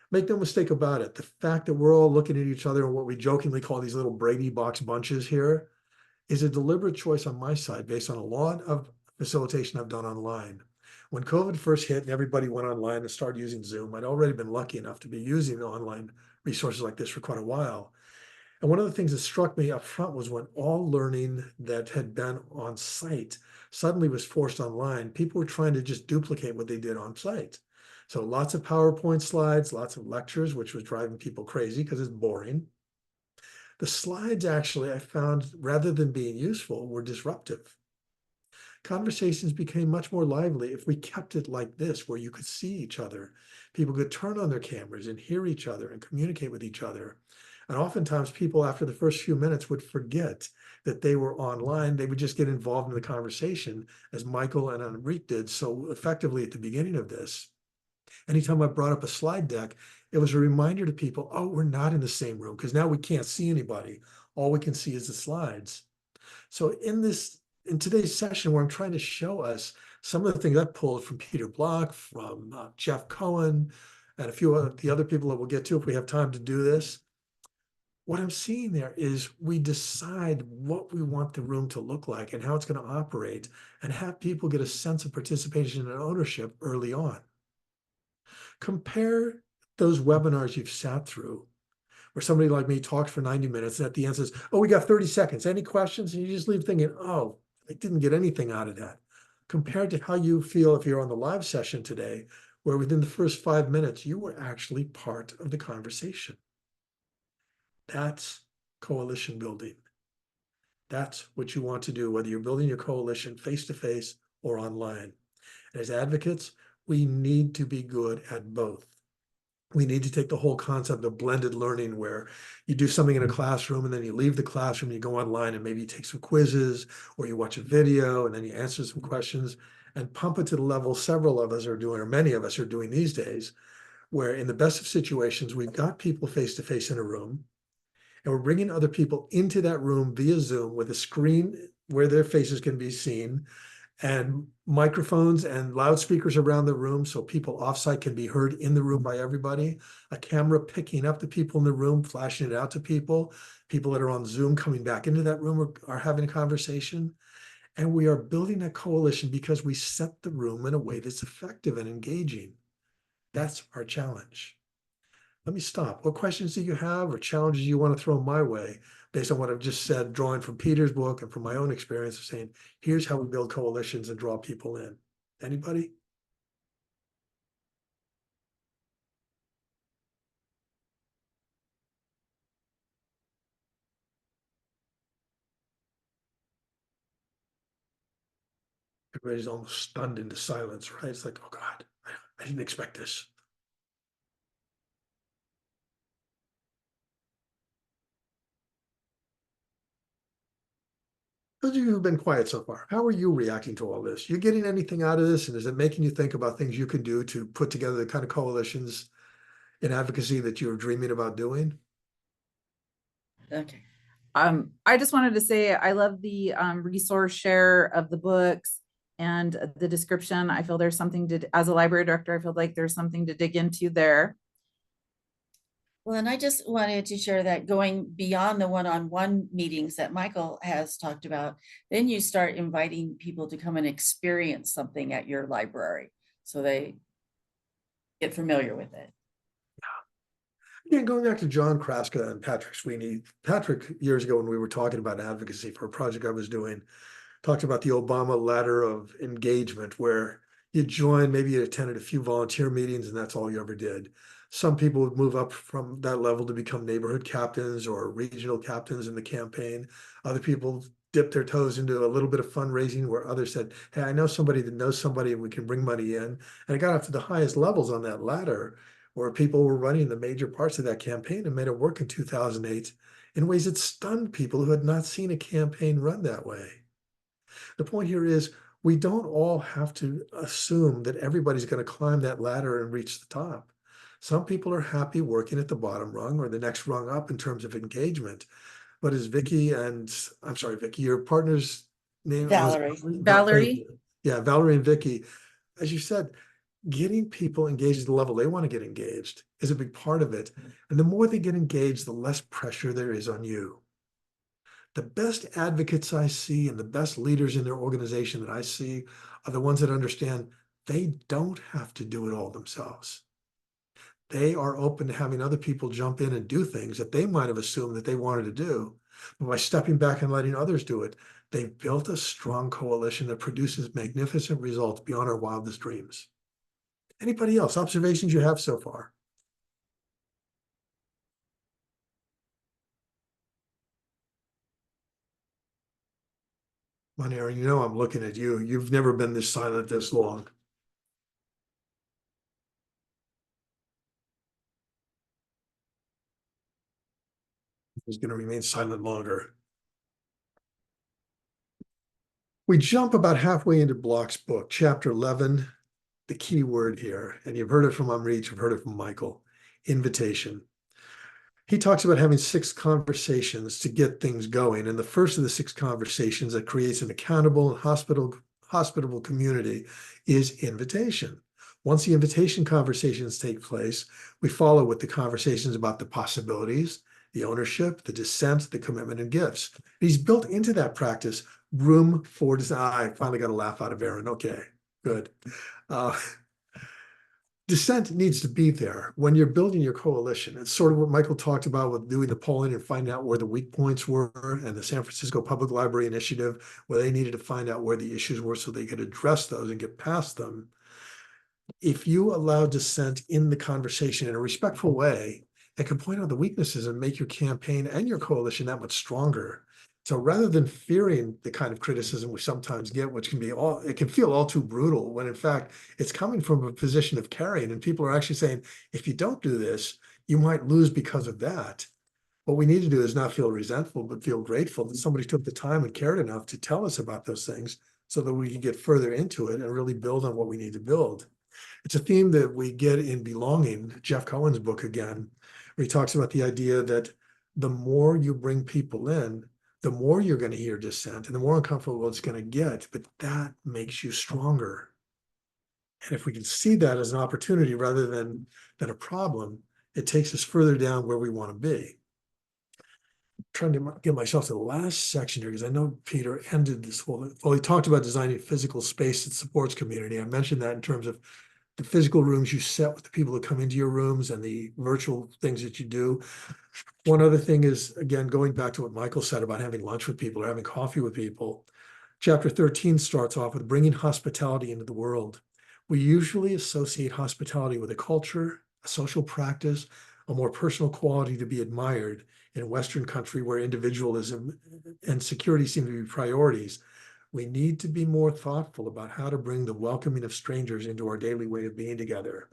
Make no mistake about it. The fact that we're all looking at each other and what we jokingly call these little Brady box bunches here is a deliberate choice on my side based on a lot of facilitation I've done online. When COVID first hit and everybody went online and started using Zoom, I'd already been lucky enough to be using online resources like this for quite a while. And one of the things that struck me up front was when all learning that had been on site suddenly was forced online, people were trying to just duplicate what they did on site. So lots of PowerPoint slides, lots of lectures, which was driving people crazy because it's boring. The slides actually, I found, rather than being useful, were disruptive. Conversations became much more lively if we kept it like this, where you could see each other. People could turn on their cameras and hear each other and communicate with each other. And oftentimes people, after the first few minutes, would forget that they were online. They would just get involved in the conversation, as Michael and Enrique did so effectively at the beginning of this. Anytime I brought up a slide deck, it was a reminder to people, oh, we're not in the same room, because now we can't see anybody. All we can see is the slides. So in today's session, where I'm trying to show us some of the things I pulled from Peter Block, from Geoff Cohen, and a few of the other people that we'll get to if we have time to do this, what I'm seeing there is we decide what we want the room to look like and how it's going to operate, and have people get a sense of participation and ownership early on. Compare those webinars you've sat through where somebody like me talks for 90 minutes and at the end says, oh, we got 30 seconds. Any questions? And you just leave thinking, oh, I didn't get anything out of that. Compared to how you feel if you're on the live session today, where within the first 5 minutes, you were actually part of the conversation. That's coalition building. That's what you want to do, whether you're building your coalition face-to-face or online. And as advocates, we need to be good at both. We need to take the whole concept of blended learning, where you do something in a classroom and then you leave the classroom, you go online and maybe you take some quizzes or you watch a video and then you answer some questions, and pump it to the level several of us are doing, or many of us are doing these days, where in the best of situations, we've got people face-to-face in a room and we're bringing other people into that room via Zoom with a screen where their faces can be seen, and microphones and loudspeakers around the room so people offsite can be heard in the room by everybody, a camera picking up the people in the room, flashing it out to people, people that are on Zoom coming back into that room are having a conversation. And we are building a coalition because we set the room in a way that's effective and engaging. That's our challenge. Let me stop. What questions do you have or challenges you want to throw my way based on what I've just said, drawing from Peter's book and from my own experience of saying, here's how we build coalitions and draw people in? Anybody? Everybody's almost stunned into silence, right? It's like, oh God, I didn't expect this. Those of you who've been quiet so far, how are you reacting to all this? You getting anything out of this? And is it making you think about things you can do to put together the kind of coalitions in advocacy that you're dreaming about doing? Okay. I just wanted to say, I love the resource share of the books and the description. I feel there's something to, as a library director, I feel like there's something to dig into there. Well, and I just wanted to share that going beyond the one-on-one meetings that Michael has talked about, then you start inviting people to come and experience something at your library. So they get familiar with it. Again, going back to John Kraska and Patrick Sweeney, Patrick, years ago when we were talking about advocacy for a project I was doing, talked about the Obama ladder of engagement, where you join, maybe you attended a few volunteer meetings and that's all you ever did. Some people would move up from that level to become neighborhood captains or regional captains in the campaign. Other people dipped their toes into a little bit of fundraising, where others said, hey, I know somebody that knows somebody and we can bring money in. And it got up to the highest levels on that ladder, where people were running the major parts of that campaign and made it work in 2008 in ways that stunned people who had not seen a campaign run that way. The point here is, we don't all have to assume that everybody's going to climb that ladder and reach the top. Some people are happy working at the bottom rung or the next rung up in terms of engagement. But as Vicky and, I'm sorry, Vicky, your partner's name? Valerie. Valerie. Yeah, Valerie and Vicky, as you said, getting people engaged at the level they want to get engaged is a big part of it. And the more they get engaged, the less pressure there is on you. The best advocates I see and the best leaders in their organization that I see are the ones that understand they don't have to do it all themselves. They are open to having other people jump in and do things that they might have assumed that they wanted to do. But by stepping back and letting others do it, they've built a strong coalition that produces magnificent results beyond our wildest dreams. Anybody else? Observations you have so far? Come on, Aaron, you know I'm looking at you. You've never been this silent this long. He's going to remain silent longer. We jump about halfway into Block's book, chapter 11, the key word here, and you've heard it from Amrit, you've heard it from Michael, invitation. He talks about having 6 conversations to get things going. And the first of the 6 conversations that creates an accountable and hospitable community is invitation. Once the invitation conversations take place, we follow with the conversations about the possibilities, the ownership, the dissent, the commitment, and gifts. He's built into that practice room for design. I finally got a laugh out of Aaron. Okay, good. Dissent needs to be there when you're building your coalition. It's sort of what Michael talked about with doing the polling and finding out where the weak points were, and the San Francisco Public Library Initiative, where they needed to find out where the issues were so they could address those and get past them. If you allow dissent in the conversation in a respectful way, it can point out the weaknesses and make your campaign and your coalition that much stronger. So rather than fearing the kind of criticism we sometimes get, which can be it can feel all too brutal, when in fact it's coming from a position of caring, and people are actually saying, if you don't do this, you might lose because of that. What we need to do is not feel resentful, but feel grateful that somebody took the time and cared enough to tell us about those things so that we can get further into it and really build on what we need to build. It's a theme that we get in Belonging, Jeff Cohen's book again, where he talks about the idea that the more you bring people in, the more you're going to hear dissent and the more uncomfortable it's going to get, but that makes you stronger. And if we can see that as an opportunity rather than a problem, it takes us further down where we want to be. I'm trying to get myself to the last section here, because I know Peter ended this whole, well, he talked about designing physical space that supports community. I mentioned that in terms of the physical rooms you set with the people that come into your rooms and the virtual things that you do. One other thing is, again, going back to what Michael said about having lunch with people or having coffee with people. Chapter 13 starts off with bringing hospitality into the world. We usually associate hospitality with a culture, a social practice, a more personal quality to be admired in a Western country where individualism and security seem to be priorities. We need to be more thoughtful about how to bring the welcoming of strangers into our daily way of being together.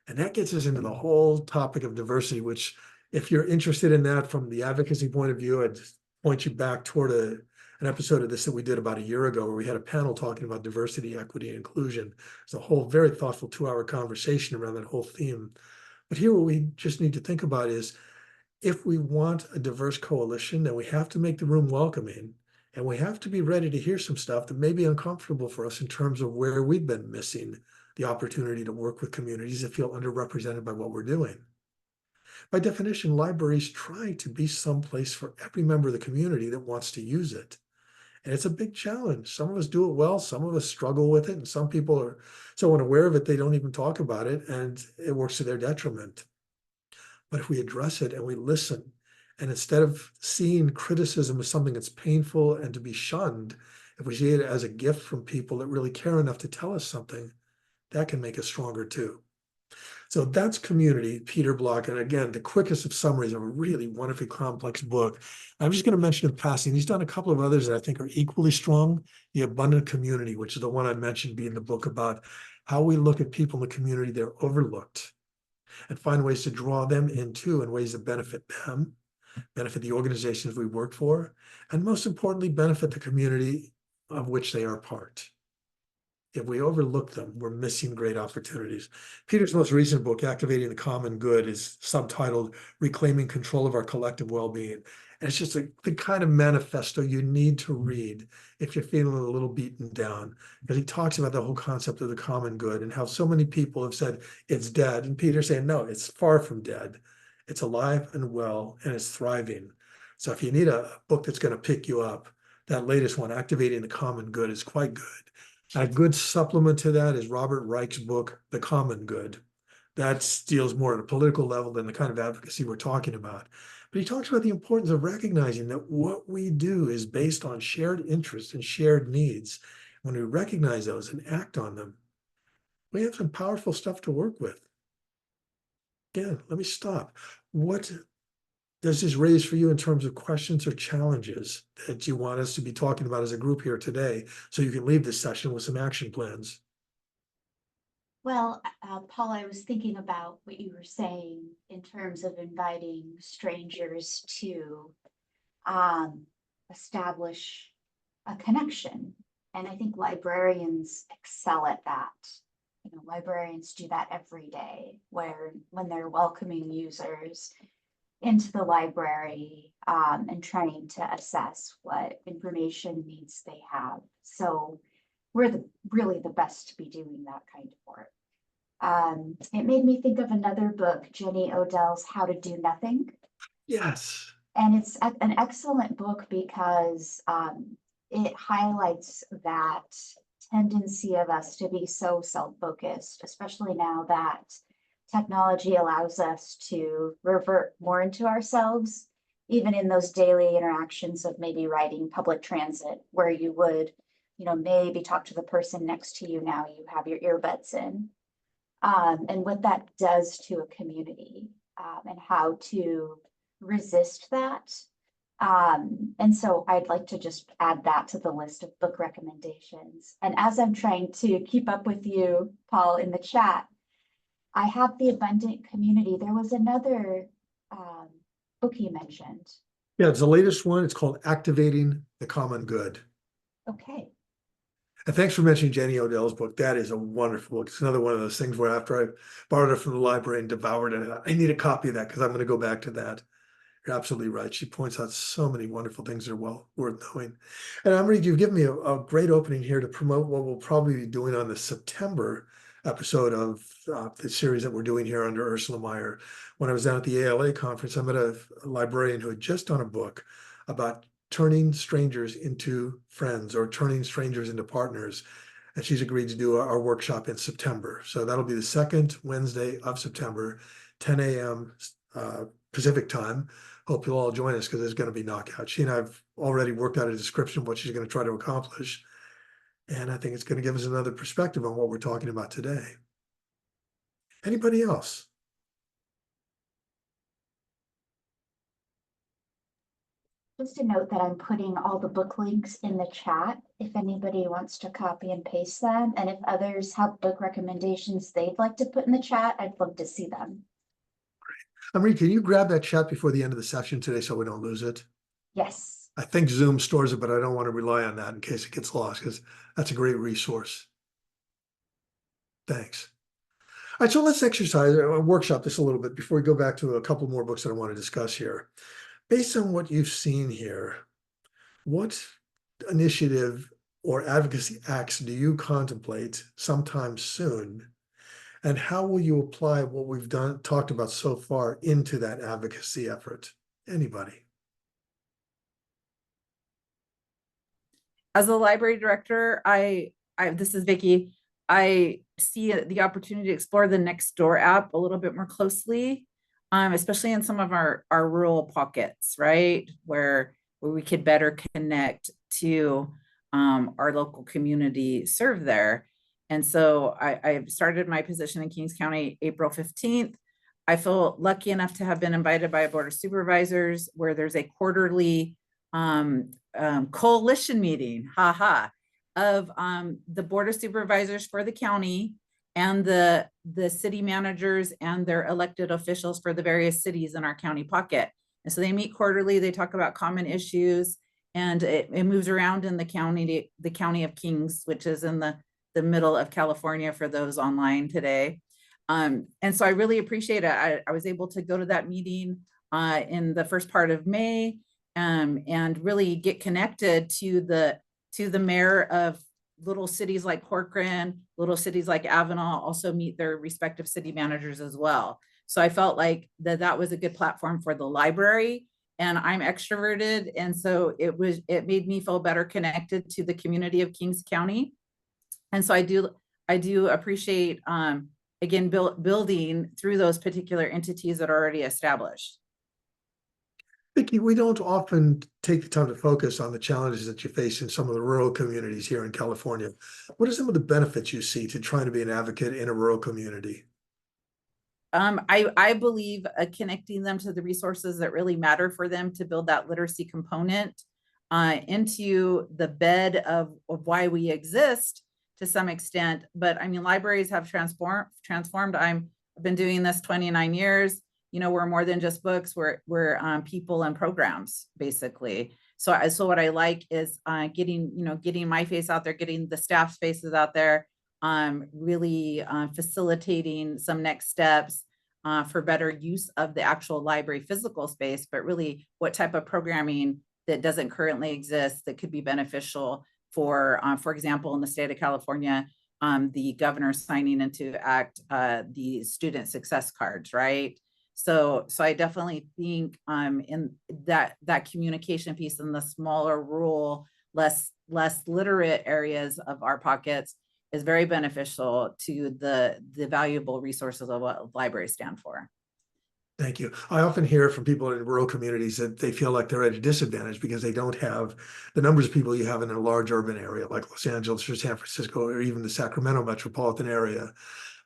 And that gets us into the whole topic of diversity, which, if you're interested in that from the advocacy point of view, I'd point you back toward an episode of this that we did about a year ago, where we had a panel talking about diversity, equity, and inclusion. It's a whole very thoughtful 2-hour conversation around that whole theme. But here what we just need to think about is, if we want a diverse coalition, then we have to make the room welcoming. And we have to be ready to hear some stuff that may be uncomfortable for us in terms of where we've been missing the opportunity to work with communities that feel underrepresented by what we're doing. By definition, libraries try to be someplace for every member of the community that wants to use it. And it's a big challenge. Some of us do it well, some of us struggle with it, and some people are so unaware of it, they don't even talk about it, and it works to their detriment. But if we address it and we listen, and instead of seeing criticism as something that's painful and to be shunned, if we see it as a gift from people that really care enough to tell us something, that can make us stronger too. So that's Community, Peter Block. And again, the quickest of summaries of a really wonderfully complex book. I'm just going to mention in passing, he's done a couple of others that I think are equally strong. The Abundant Community, which is the one I mentioned being the book about how we look at people in the community that are overlooked and find ways to draw them into in ways that benefit them, benefit the organizations we work for, and most importantly, benefit the community of which they are part. If we overlook them, we're missing great opportunities. Peter's most recent book, Activating the Common Good, is subtitled Reclaiming Control of Our Collective Well-Being. And it's just the kind of manifesto you need to read if you're feeling a little beaten down, because he talks about the whole concept of the common good and how so many people have said it's dead. And Peter's saying, no, it's far from dead. It's alive and well, and it's thriving. So if you need a book that's going to pick you up, that latest one, Activating the Common Good, is quite good. A good supplement to that is Robert Reich's book, The Common Good. That deals more at a political level than the kind of advocacy we're talking about. But he talks about the importance of recognizing that what we do is based on shared interests and shared needs. When we recognize those and act on them, we have some powerful stuff to work with. Again, let me stop. What does this raise for you in terms of questions or challenges that you want us to be talking about as a group here today, so you can leave this session with some action plans? Well, Paul, I was thinking about what you were saying in terms of inviting strangers to establish a connection. And I think librarians excel at that. You know, librarians do that every day, where when they're welcoming users into the library and trying to assess what information needs they have. So we're really the best to be doing that kind of work. It made me think of another book, Jenny Odell's How to Do Nothing. Yes. And it's an excellent book because it highlights that tendency of us to be so self-focused, especially now that technology allows us to revert more into ourselves, even in those daily interactions of maybe riding public transit, where you would, you know, maybe talk to the person next to you. Now you have your earbuds in, and what that does to a community, and how to resist that. And so I'd like to just add that to the list of book recommendations. And as I'm trying to keep up with you, Paul, in the chat, I have The Abundant Community. There was another book you mentioned. Yeah, it's the latest one. It's called Activating the Common Good. Okay. And thanks for mentioning Jenny Odell's book. That is a wonderful book. It's another one of those things where after I borrowed it from the library and devoured it, I need a copy of that because I'm going to go back to that. You're absolutely right. She points out so many wonderful things that are well worth knowing. And Amrit, you've given me a great opening here to promote what we'll probably be doing on the September episode of the series that we're doing here under Ursula Meyer. When I was down at the ALA conference, I met a librarian who had just done a book about turning strangers into friends or turning strangers into partners. And she's agreed to do our workshop in September. So that'll be the second Wednesday of September, 10 a.m. Pacific time. Hope you'll all join us because there's going to be knockout. She and I have already worked out a description of what she's going to try to accomplish. And I think it's going to give us another perspective on what we're talking about today. Anybody else? Just a note that I'm putting all the book links in the chat if anybody wants to copy and paste them. And if others have book recommendations they'd like to put in the chat, I'd love to see them. Amrit, can you grab that chat before the end of the session today so we don't lose it? Yes. I think Zoom stores it, but I don't want to rely on that in case it gets lost because that's a great resource. Thanks. All right, so let's exercise or workshop this a little bit before we go back to a couple more books that I want to discuss here. Based on what you've seen here, what initiative or advocacy acts do you contemplate sometime soon And how will you apply what we've talked about so far into that advocacy effort? Anybody? As a library director, this is Vicky. I see the opportunity to explore the Nextdoor app a little bit more closely, especially in some of our rural pockets, right? Where we could better connect to our local community served there. And so I've started my position in Kings County April 15th. I feel lucky enough to have been invited by a board of supervisors where there's a quarterly coalition meeting, of the board of supervisors for the county and the city managers and their elected officials for the various cities in our county pocket. And so they meet quarterly, they talk about common issues, and it moves around in the county of Kings, which is in the middle of California for those online today. And so I really appreciate it. I was able to go to that meeting in the first part of May, and really get connected to the mayor of little cities like Corcoran, little cities like Avenal, also meet their respective city managers as well. So I felt like that was a good platform for the library, and I'm extroverted. And so it made me feel better connected to the community of Kings County. And so I do appreciate, again, building through those particular entities that are already established. Vicki, we don't often take the time to focus on the challenges that you face in some of the rural communities here in California. What are some of the benefits you see to trying to be an advocate in a rural community? I believe connecting them to the resources that really matter for them to build that literacy component into the bed of why we exist to some extent. But I mean, libraries have transformed. I've been doing this 29 years. You know, we're more than just books. We're people and programs, basically. So what I like is getting my face out there, getting the staff's faces out there, really facilitating some next steps for better use of the actual library physical space, but really what type of programming that doesn't currently exist that could be beneficial for example, in the state of California, the governor signing into act the student success cards, right? So I definitely think in that communication piece in the smaller, rural, less literate areas of our pockets is very beneficial to the valuable resources of what libraries stand for. Thank you. I often hear from people in rural communities that they feel like they're at a disadvantage because they don't have the numbers of people you have in a large urban area like Los Angeles or San Francisco or even the Sacramento metropolitan area.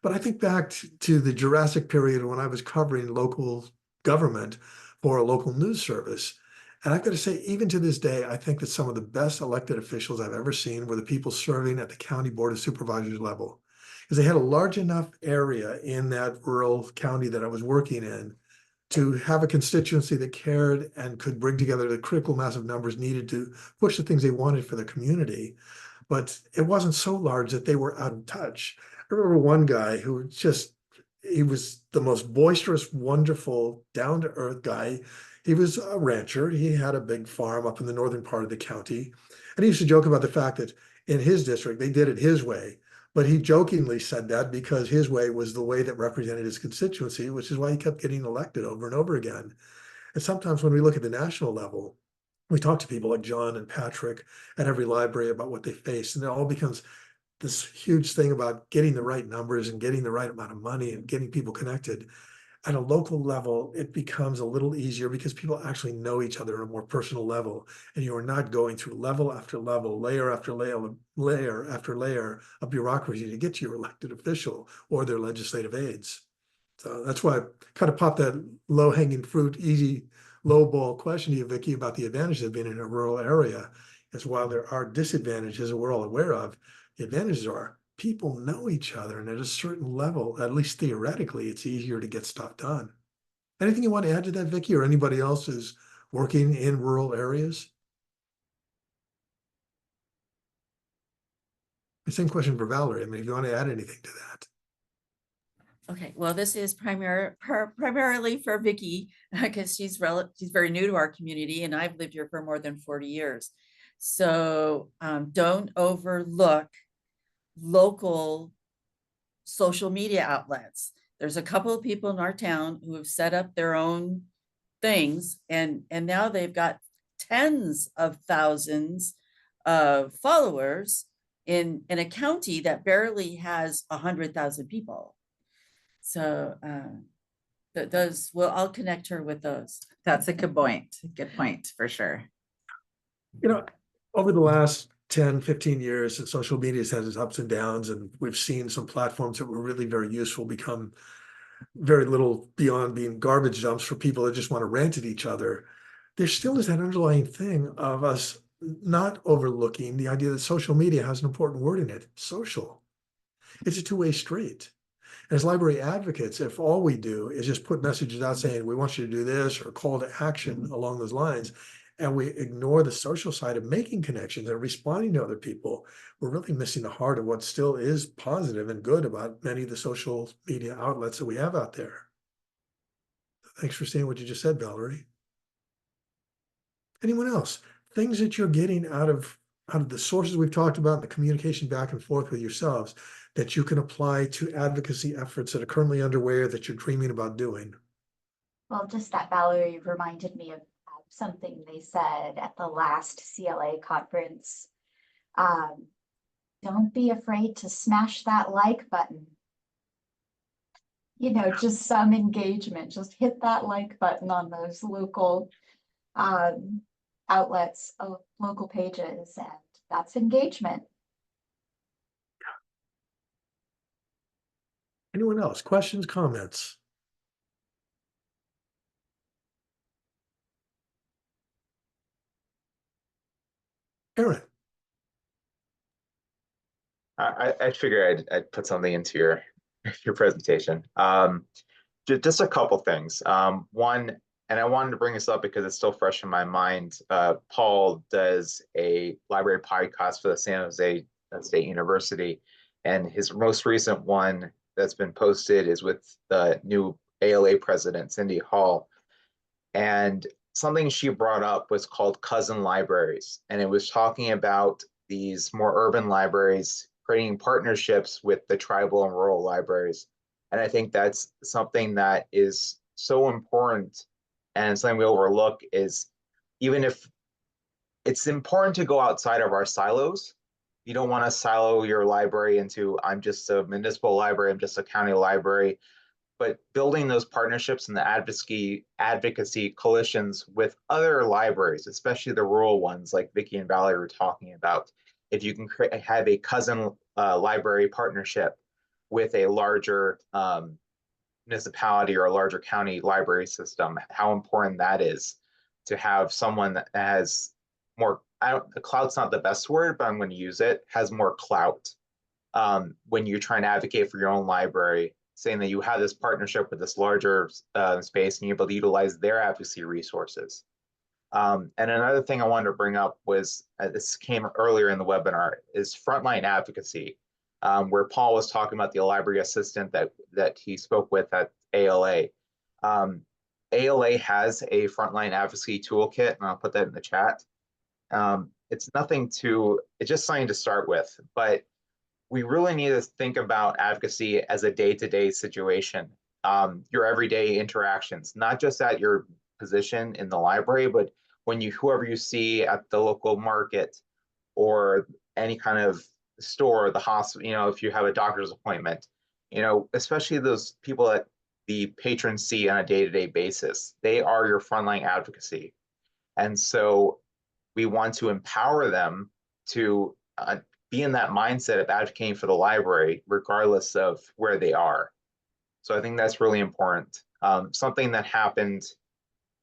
But I think back to the Jurassic period when I was covering local government for a local news service. And I've got to say, even to this day, I think that some of the best elected officials I've ever seen were the people serving at the county board of supervisors level. Because they had a large enough area in that rural county that I was working in to have a constituency that cared and could bring together the critical mass of numbers needed to push the things they wanted for the community. But it wasn't so large that they were out of touch. I remember one guy who he was the most boisterous, wonderful, down-to-earth guy. He was a rancher. He had a big farm up in the northern part of the county. And he used to joke about the fact that in his district, they did it his way. But he jokingly said that because his way was the way that represented his constituency, which is why he kept getting elected over and over again. And sometimes when we look at the national level, we talk to people like John and Patrick at every library about what they face, and it all becomes this huge thing about getting the right numbers and getting the right amount of money and getting people connected. At a local level, it becomes a little easier because people actually know each other on a more personal level, and you are not going through level after level, layer after layer after layer of bureaucracy to get to your elected official or their legislative aides. So that's why I kind of popped that low-hanging fruit, easy, low-ball question to you, Vicki, about the advantages of being in a rural area. As while there are disadvantages that we're all aware of, the advantages are people know each other, and at a certain level, at least theoretically, it's easier to get stuff done. Anything you want to add to that, Vicki, or anybody else who's working in rural areas? The same question for Valerie. I mean, if you want to add anything to that. Okay, well, this is primarily for Vicki because she's very new to our community, and I've lived here for more than 40 years. So don't overlook local social media outlets. There's a couple of people in our town who have set up their own things, and now they've got tens of thousands of followers in a county that barely has 100,000 people. So I'll connect her with those. That's a good point. Good point, for sure. You know, over the last 10, 15 years, and social media has had its ups and downs, and we've seen some platforms that were really very useful become very little beyond being garbage dumps for people that just want to rant at each other. There still is that underlying thing of us not overlooking the idea that social media has an important word in it, social. It's a two-way street. As library advocates, if all we do is just put messages out saying, we want you to do this, or call to action along those lines, and we ignore the social side of making connections and responding to other people, we're really missing the heart of what still is positive and good about many of the social media outlets that we have out there. Thanks for saying what you just said, Valerie. Anyone else? Things that you're getting out of the sources we've talked about, and the communication back and forth with yourselves, that you can apply to advocacy efforts that are currently underway or that you're dreaming about doing? Well, just that Valerie reminded me of something they said at the last CLA conference. Don't be afraid to smash that like button. You know, just some engagement, just hit that like button on those local outlets, local pages, and that's engagement. Anyone else? Questions, comments? Aaron. I figured I'd put something into your presentation. Just a couple things. One, and I wanted to bring this up because it's still fresh in my mind. Paul does a library podcast for the San Jose State University, and his most recent one that's been posted is with the new ALA president, Cindy Hall. And something she brought up was called cousin libraries, and it was talking about these more urban libraries creating partnerships with the tribal and rural libraries. And I think that's something that is so important, and something we overlook is, even if it's important to go outside of our silos, you don't want to silo your library into, I'm just a municipal library, I'm just a county library, but building those partnerships and the advocacy coalitions with other libraries, especially the rural ones like Vicki and Valerie were talking about. If you can have a cousin library partnership with a larger municipality or a larger county library system, how important that is to have someone that has more, the clout's not the best word, but I'm going to use it, has more clout when you're trying to advocate for your own library, saying that you have this partnership with this larger space and you're able to utilize their advocacy resources. And another thing I wanted to bring up was, this came earlier in the webinar, is frontline advocacy, where Paul was talking about the library assistant that he spoke with at ALA. ALA has a frontline advocacy toolkit, and I'll put that in the chat. It's just something to start with, but we really need to think about advocacy as a day-to-day situation, your everyday interactions, not just at your position in the library, but when whoever you see at the local market or any kind of store, the hospital, if you have a doctor's appointment, especially those people that the patrons see on a day-to-day basis, they are your frontline advocacy. And so we want to empower them to be in that mindset of advocating for the library, regardless of where they are. So I think that's really important. Something that happened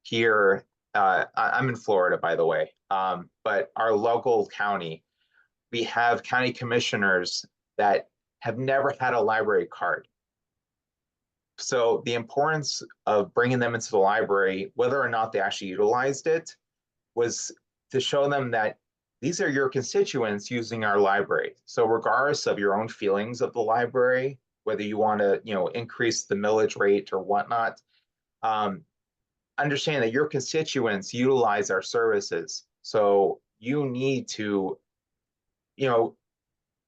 here, I'm in Florida, by the way, but our local county, we have county commissioners that have never had a library card. So the importance of bringing them into the library, whether or not they actually utilized it, was to show them that these are your constituents using our library. So regardless of your own feelings of the library, whether you want to, increase the millage rate or whatnot, understand that your constituents utilize our services. So you need to,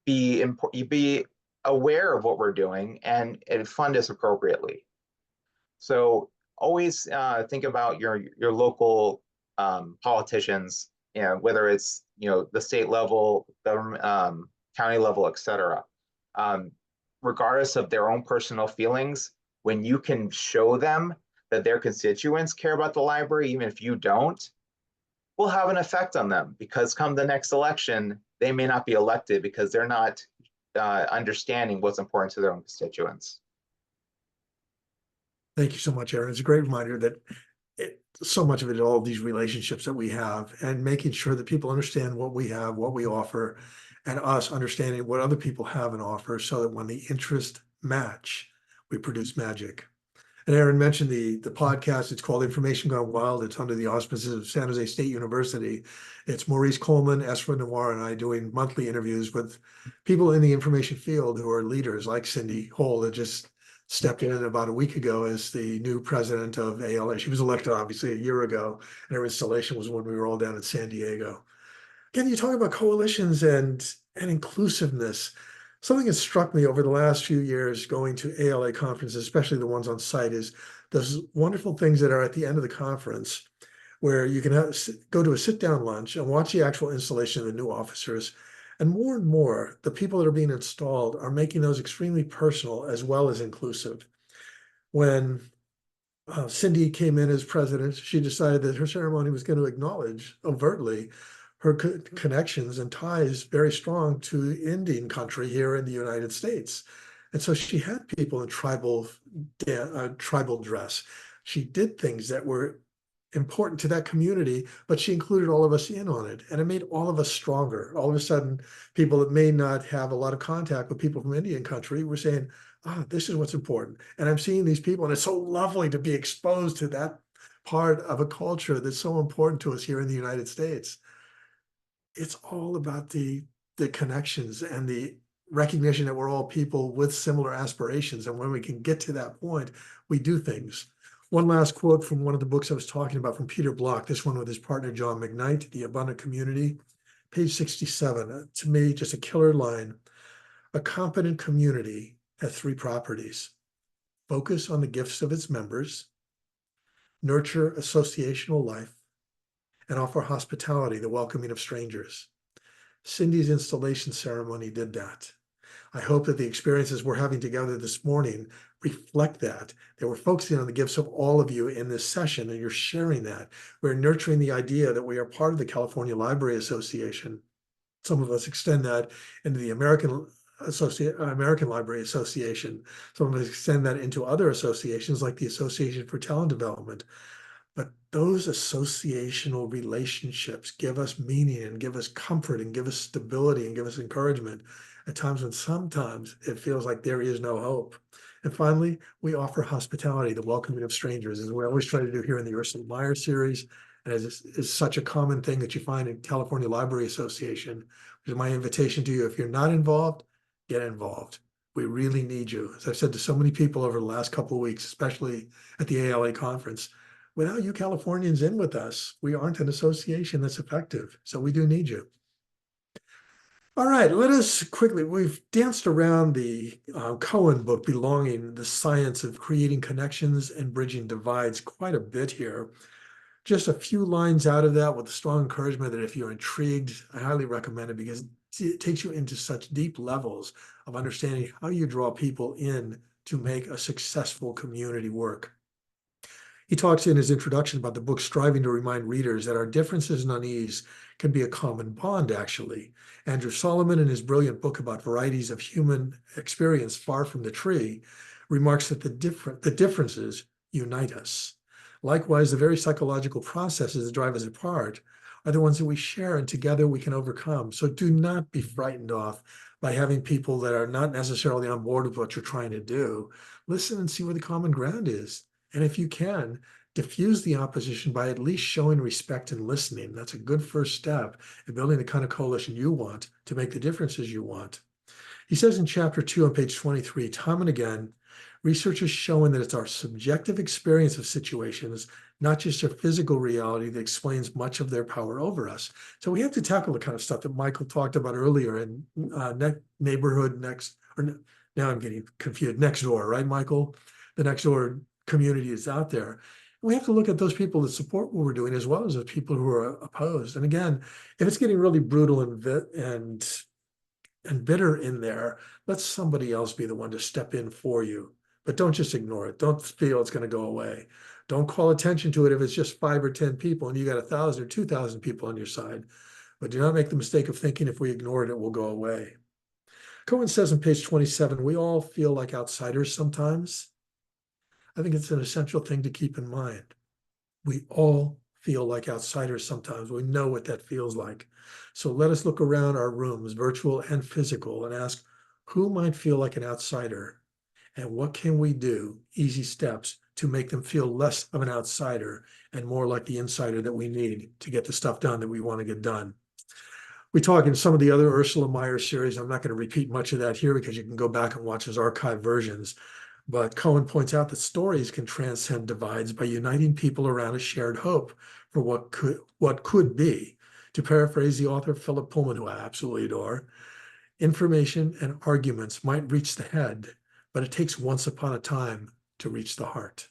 be aware of what we're doing and fund us appropriately. So always think about your local politicians, you know, whether it's, you know, the state level, government, county level, et cetera. Regardless of their own personal feelings, when you can show them that their constituents care about the library, even if you don't, will have an effect on them, because come the next election, they may not be elected because they're not understanding what's important to their own constituents. Thank you so much, Aaron. It's a great reminder that so much of it, all of these relationships that we have, and making sure that people understand what we have, what we offer, and us understanding what other people have and offer, so that when the interests match, we produce magic. And Aaron mentioned the podcast. It's called Information Gone Wild. It's under the auspices of San Jose State University. It's Maurice Coleman, Esra Noir, and I doing monthly interviews with people in the information field who are leaders, like Cindy Hole, that just stepped in about a week ago as the new president of ALA. She was elected, obviously, a year ago, and her installation was when we were all down in San Diego. Again, you talk about coalitions and inclusiveness. Something that struck me over the last few years going to ALA conferences, especially the ones on site, is those wonderful things that are at the end of the conference where you can go to a sit-down lunch and watch the actual installation of the new officers. And more, the people that are being installed are making those extremely personal as well as inclusive. When Cindy came in as president, she decided that her ceremony was going to acknowledge overtly her connections and ties very strong to Indian country here in the United States. And so she had people in tribal dress. She did things that were important to that community, but she included all of us in on it. And it made all of us stronger. All of a sudden, people that may not have a lot of contact with people from Indian country were saying, this is what's important. And I'm seeing these people, and it's so lovely to be exposed to that part of a culture that's so important to us here in the United States. It's all about the connections and the recognition that we're all people with similar aspirations. And when we can get to that point, we do things. One last quote from one of the books I was talking about from Peter Block, this one with his partner, John McKnight, The Abundant Community, page 67. To me, just a killer line. A competent community has three properties: focus on the gifts of its members, nurture associational life, and offer hospitality, the welcoming of strangers. Cindy's installation ceremony did that. I hope that the experiences we're having together this morning reflect that we're focusing on the gifts of all of you in this session, and you're sharing that. We're nurturing the idea that we are part of the California Library Association. Some of us extend that into the American Library Association. Some of us extend that into other associations like the Association for Talent Development. But those associational relationships give us meaning and give us comfort and give us stability and give us encouragement at times when sometimes it feels like there is no hope. And finally, we offer hospitality, the welcoming of strangers, as we always try to do here in the Ursula Meyer series. And is such a common thing that you find in California Library Association, which is my invitation to you. If you're not involved, get involved. We really need you. As I've said to so many people over the last couple of weeks, especially at the ALA conference, without you Californians in with us, we aren't an association that's effective. So we do need you. All right, let us quickly, we've danced around the Cohen book, Belonging, the Science of Creating Connections and Bridging Divides, quite a bit here. Just a few lines out of that with a strong encouragement that if you're intrigued, I highly recommend it, because it takes you into such deep levels of understanding how you draw people in to make a successful community work. He talks in his introduction about the book striving to remind readers that our differences and unease can be a common bond, actually. Andrew Solomon, in his brilliant book about varieties of human experience far from the tree, remarks that the differences unite us. Likewise, the very psychological processes that drive us apart are the ones that we share, and together we can overcome. So do not be frightened off by having people that are not necessarily on board with what you're trying to do. Listen and see where the common ground is. And if you can, diffuse the opposition by at least showing respect and listening. That's a good first step in building the kind of coalition you want to make the differences you want. He says in chapter 2 on page 23, time and again, research has shown that it's our subjective experience of situations, not just our physical reality, that explains much of their power over us. So we have to tackle the kind of stuff that Michael talked about earlier in neighborhood next now I'm getting confused, next door, right, Michael? The next door community is out there. We have to look at those people that support what we're doing as well as the people who are opposed. And again, if it's getting really brutal and bitter in there, let somebody else be the one to step in for you. But don't just ignore it. Don't feel it's going to go away. Don't call attention to it if it's just 5 or 10 people and you got 1,000 or 2,000 people on your side. But do not make the mistake of thinking if we ignore it, it will go away. Cohen says on page 27, we all feel like outsiders sometimes. I think it's an essential thing to keep in mind. We all feel like outsiders sometimes. We know what that feels like. So let us look around our rooms, virtual and physical, and ask who might feel like an outsider and what can we do, easy steps, to make them feel less of an outsider and more like the insider that we need to get the stuff done that we want to get done. We talk in some of the other Ursula Meyer series. I'm not going to repeat much of that here because you can go back and watch his archive versions. But Cohen points out that stories can transcend divides by uniting people around a shared hope for what could be. To paraphrase the author Philip Pullman, who I absolutely adore, information and arguments might reach the head, but it takes once upon a time to reach the heart.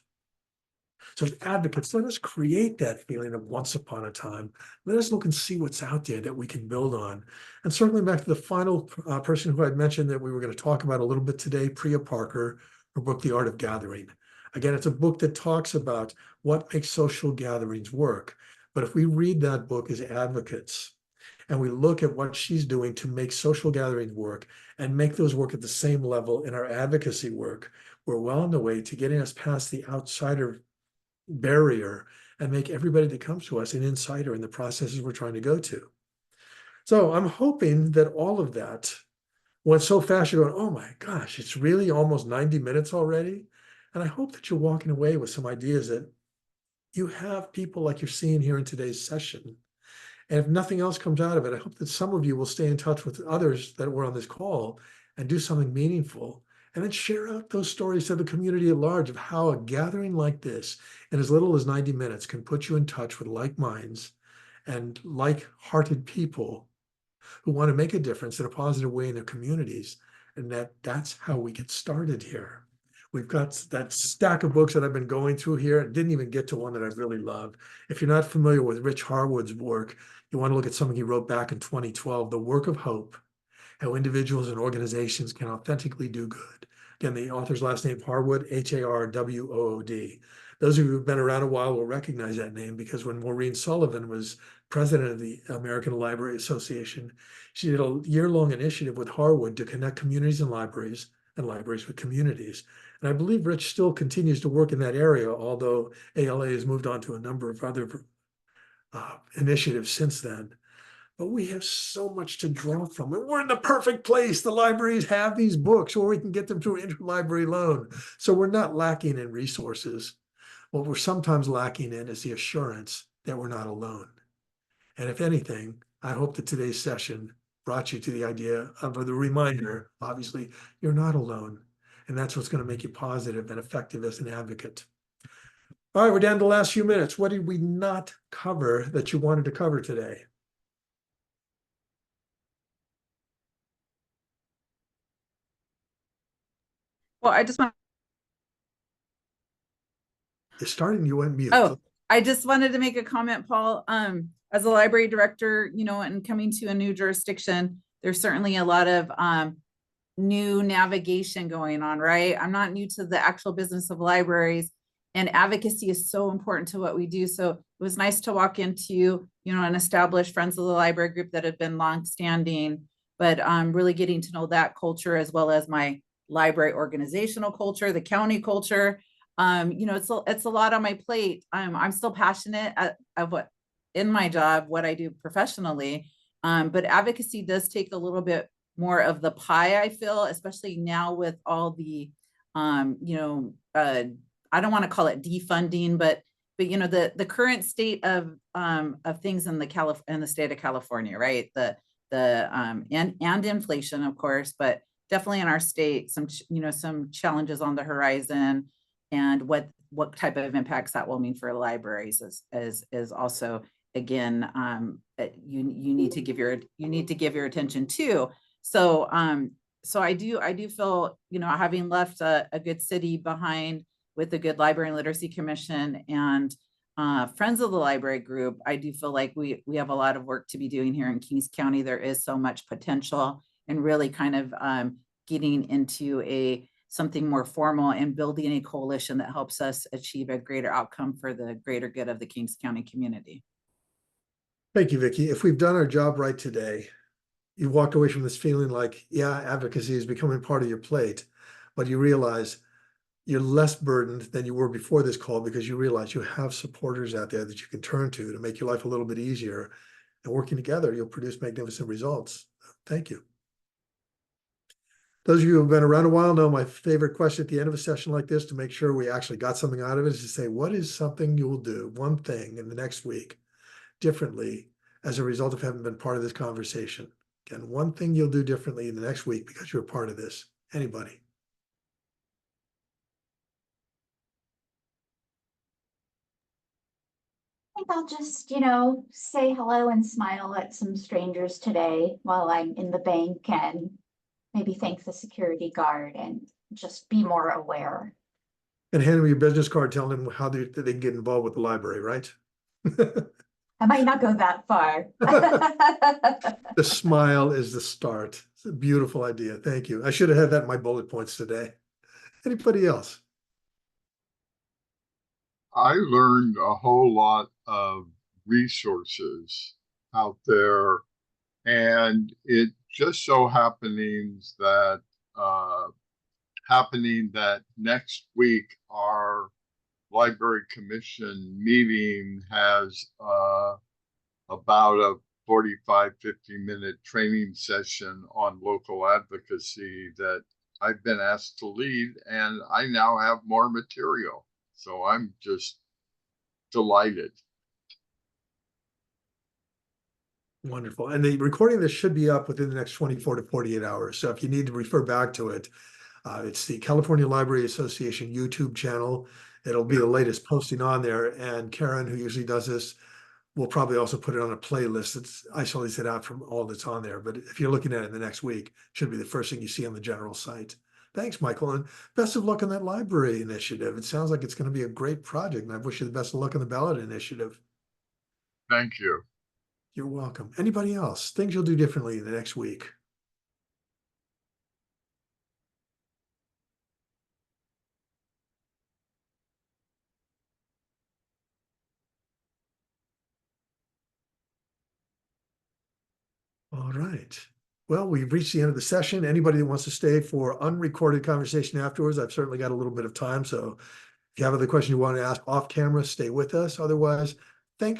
So as advocates, let us create that feeling of once upon a time. Let us look and see what's out there that we can build on. And circling back to the final person who I'd mentioned that we were going to talk about a little bit today, Priya Parker, her book, The Art of Gathering. Again, it's a book that talks about what makes social gatherings work. But if we read that book as advocates, and we look at what she's doing to make social gatherings work and make those work at the same level in our advocacy work, we're well on the way to getting us past the outsider barrier and make everybody that comes to us an insider in the processes we're trying to go to. So I'm hoping that all of that went so fast you're going, oh my gosh, it's really almost 90 minutes already. And I hope that you're walking away with some ideas that you have people like you're seeing here in today's session. And if nothing else comes out of it, I hope that some of you will stay in touch with others that were on this call and do something meaningful. And then share out those stories to the community at large of how a gathering like this, in as little as 90 minutes, can put you in touch with like minds and like-hearted people who want to make a difference in a positive way in their communities. And that's how we get started here. We've got that stack of books that I've been going through here and didn't even get to one that I really love. If you're not familiar with Rich Harwood's work, you want to look at something he wrote back in 2012, The Work of Hope, How Individuals and Organizations Can Authentically Do Good. Again, the author's last name, Harwood, Harwood. Those of you who've been around a while will recognize that name because when Maureen Sullivan was president of the American Library Association, she did a year-long initiative with Harwood to connect communities and libraries with communities. And I believe Rich still continues to work in that area, although ALA has moved on to a number of other initiatives since then. But we have so much to draw from. And we're in the perfect place. The libraries have these books, or we can get them through interlibrary loan. So we're not lacking in resources. What we're sometimes lacking in is the assurance that we're not alone. And if anything, I hope that today's session brought you to the idea of the reminder, obviously, you're not alone. And that's what's going to make you positive and effective as an advocate. All right, we're down to the last few minutes. What did we not cover that you wanted to cover today? Well, I just want It's starting, you went mute. Oh, I just wanted to make a comment, Paul. As a library director, and coming to a new jurisdiction, there's certainly a lot of new navigation going on, right? I'm not new to the actual business of libraries, and advocacy is so important to what we do. So it was nice to walk into, an established Friends of the Library group that had been longstanding, but really getting to know that culture as well as my library organizational culture, the county culture. It's a lot on my plate. I'm still passionate of what in my job, what I do professionally. But advocacy does take a little bit more of the pie, I feel, especially now with all the, I don't want to call it defunding, but the current state of things in the state of California, right? And inflation, of course, but definitely in our state, some challenges on the horizon. And what type of impacts that will mean for libraries is also, again, you need to give your attention to. So so I do feel, you know, having left a good city behind with a good library and literacy commission and Friends of the Library group, I do feel like we have a lot of work to be doing here in Kings County. There is so much potential and really kind of getting into something more formal and building a coalition that helps us achieve a greater outcome for the greater good of the Kings County community. Thank you, Vicki. If we've done our job right today, you walked away from this feeling like, yeah, advocacy is becoming part of your plate, but you realize you're less burdened than you were before this call because you realize you have supporters out there that you can turn to make your life a little bit easier. And working together, you'll produce magnificent results. Thank you. Those of you who have been around a while know my favorite question at the end of a session like this to make sure we actually got something out of it is to say, what is something you'll do, one thing in the next week differently as a result of having been part of this conversation? Again, one thing you'll do differently in the next week because you're a part of this. Anybody? I think I'll just, you know, say hello and smile at some strangers today while I'm in the bank and maybe thank the security guard and just be more aware. And hand them your business card, telling them how they can get involved with the library, right? I might not go that far. The smile is the start. It's a beautiful idea. Thank you. I should have had that in my bullet points today. Anybody else? I learned a whole lot of resources out there, and it just so happens that next week our library commission meeting has about a 45-50-minute training session on local advocacy that I've been asked to lead, and I now have more material. So I'm just delighted. Wonderful. And the recording of this should be up within the next 24 to 48 hours. So if you need to refer back to it, it's the California Library Association YouTube channel. It'll be the latest posting on there. And Karen, who usually does this, will probably also put it on a playlist that's isolates it out from all that's on there. But if you're looking at it in the next week, it should be the first thing you see on the general site. Thanks, Michael, and best of luck on that library initiative. It sounds like it's going to be a great project, and I wish you the best of luck on the ballot initiative. Thank you. You're welcome. Anybody else? Things you'll do differently in the next week? All right. Well, we've reached the end of the session. Anybody that wants to stay for unrecorded conversation afterwards, I've certainly got a little bit of time. So if you have other questions you want to ask off camera, stay with us. Otherwise, thanks.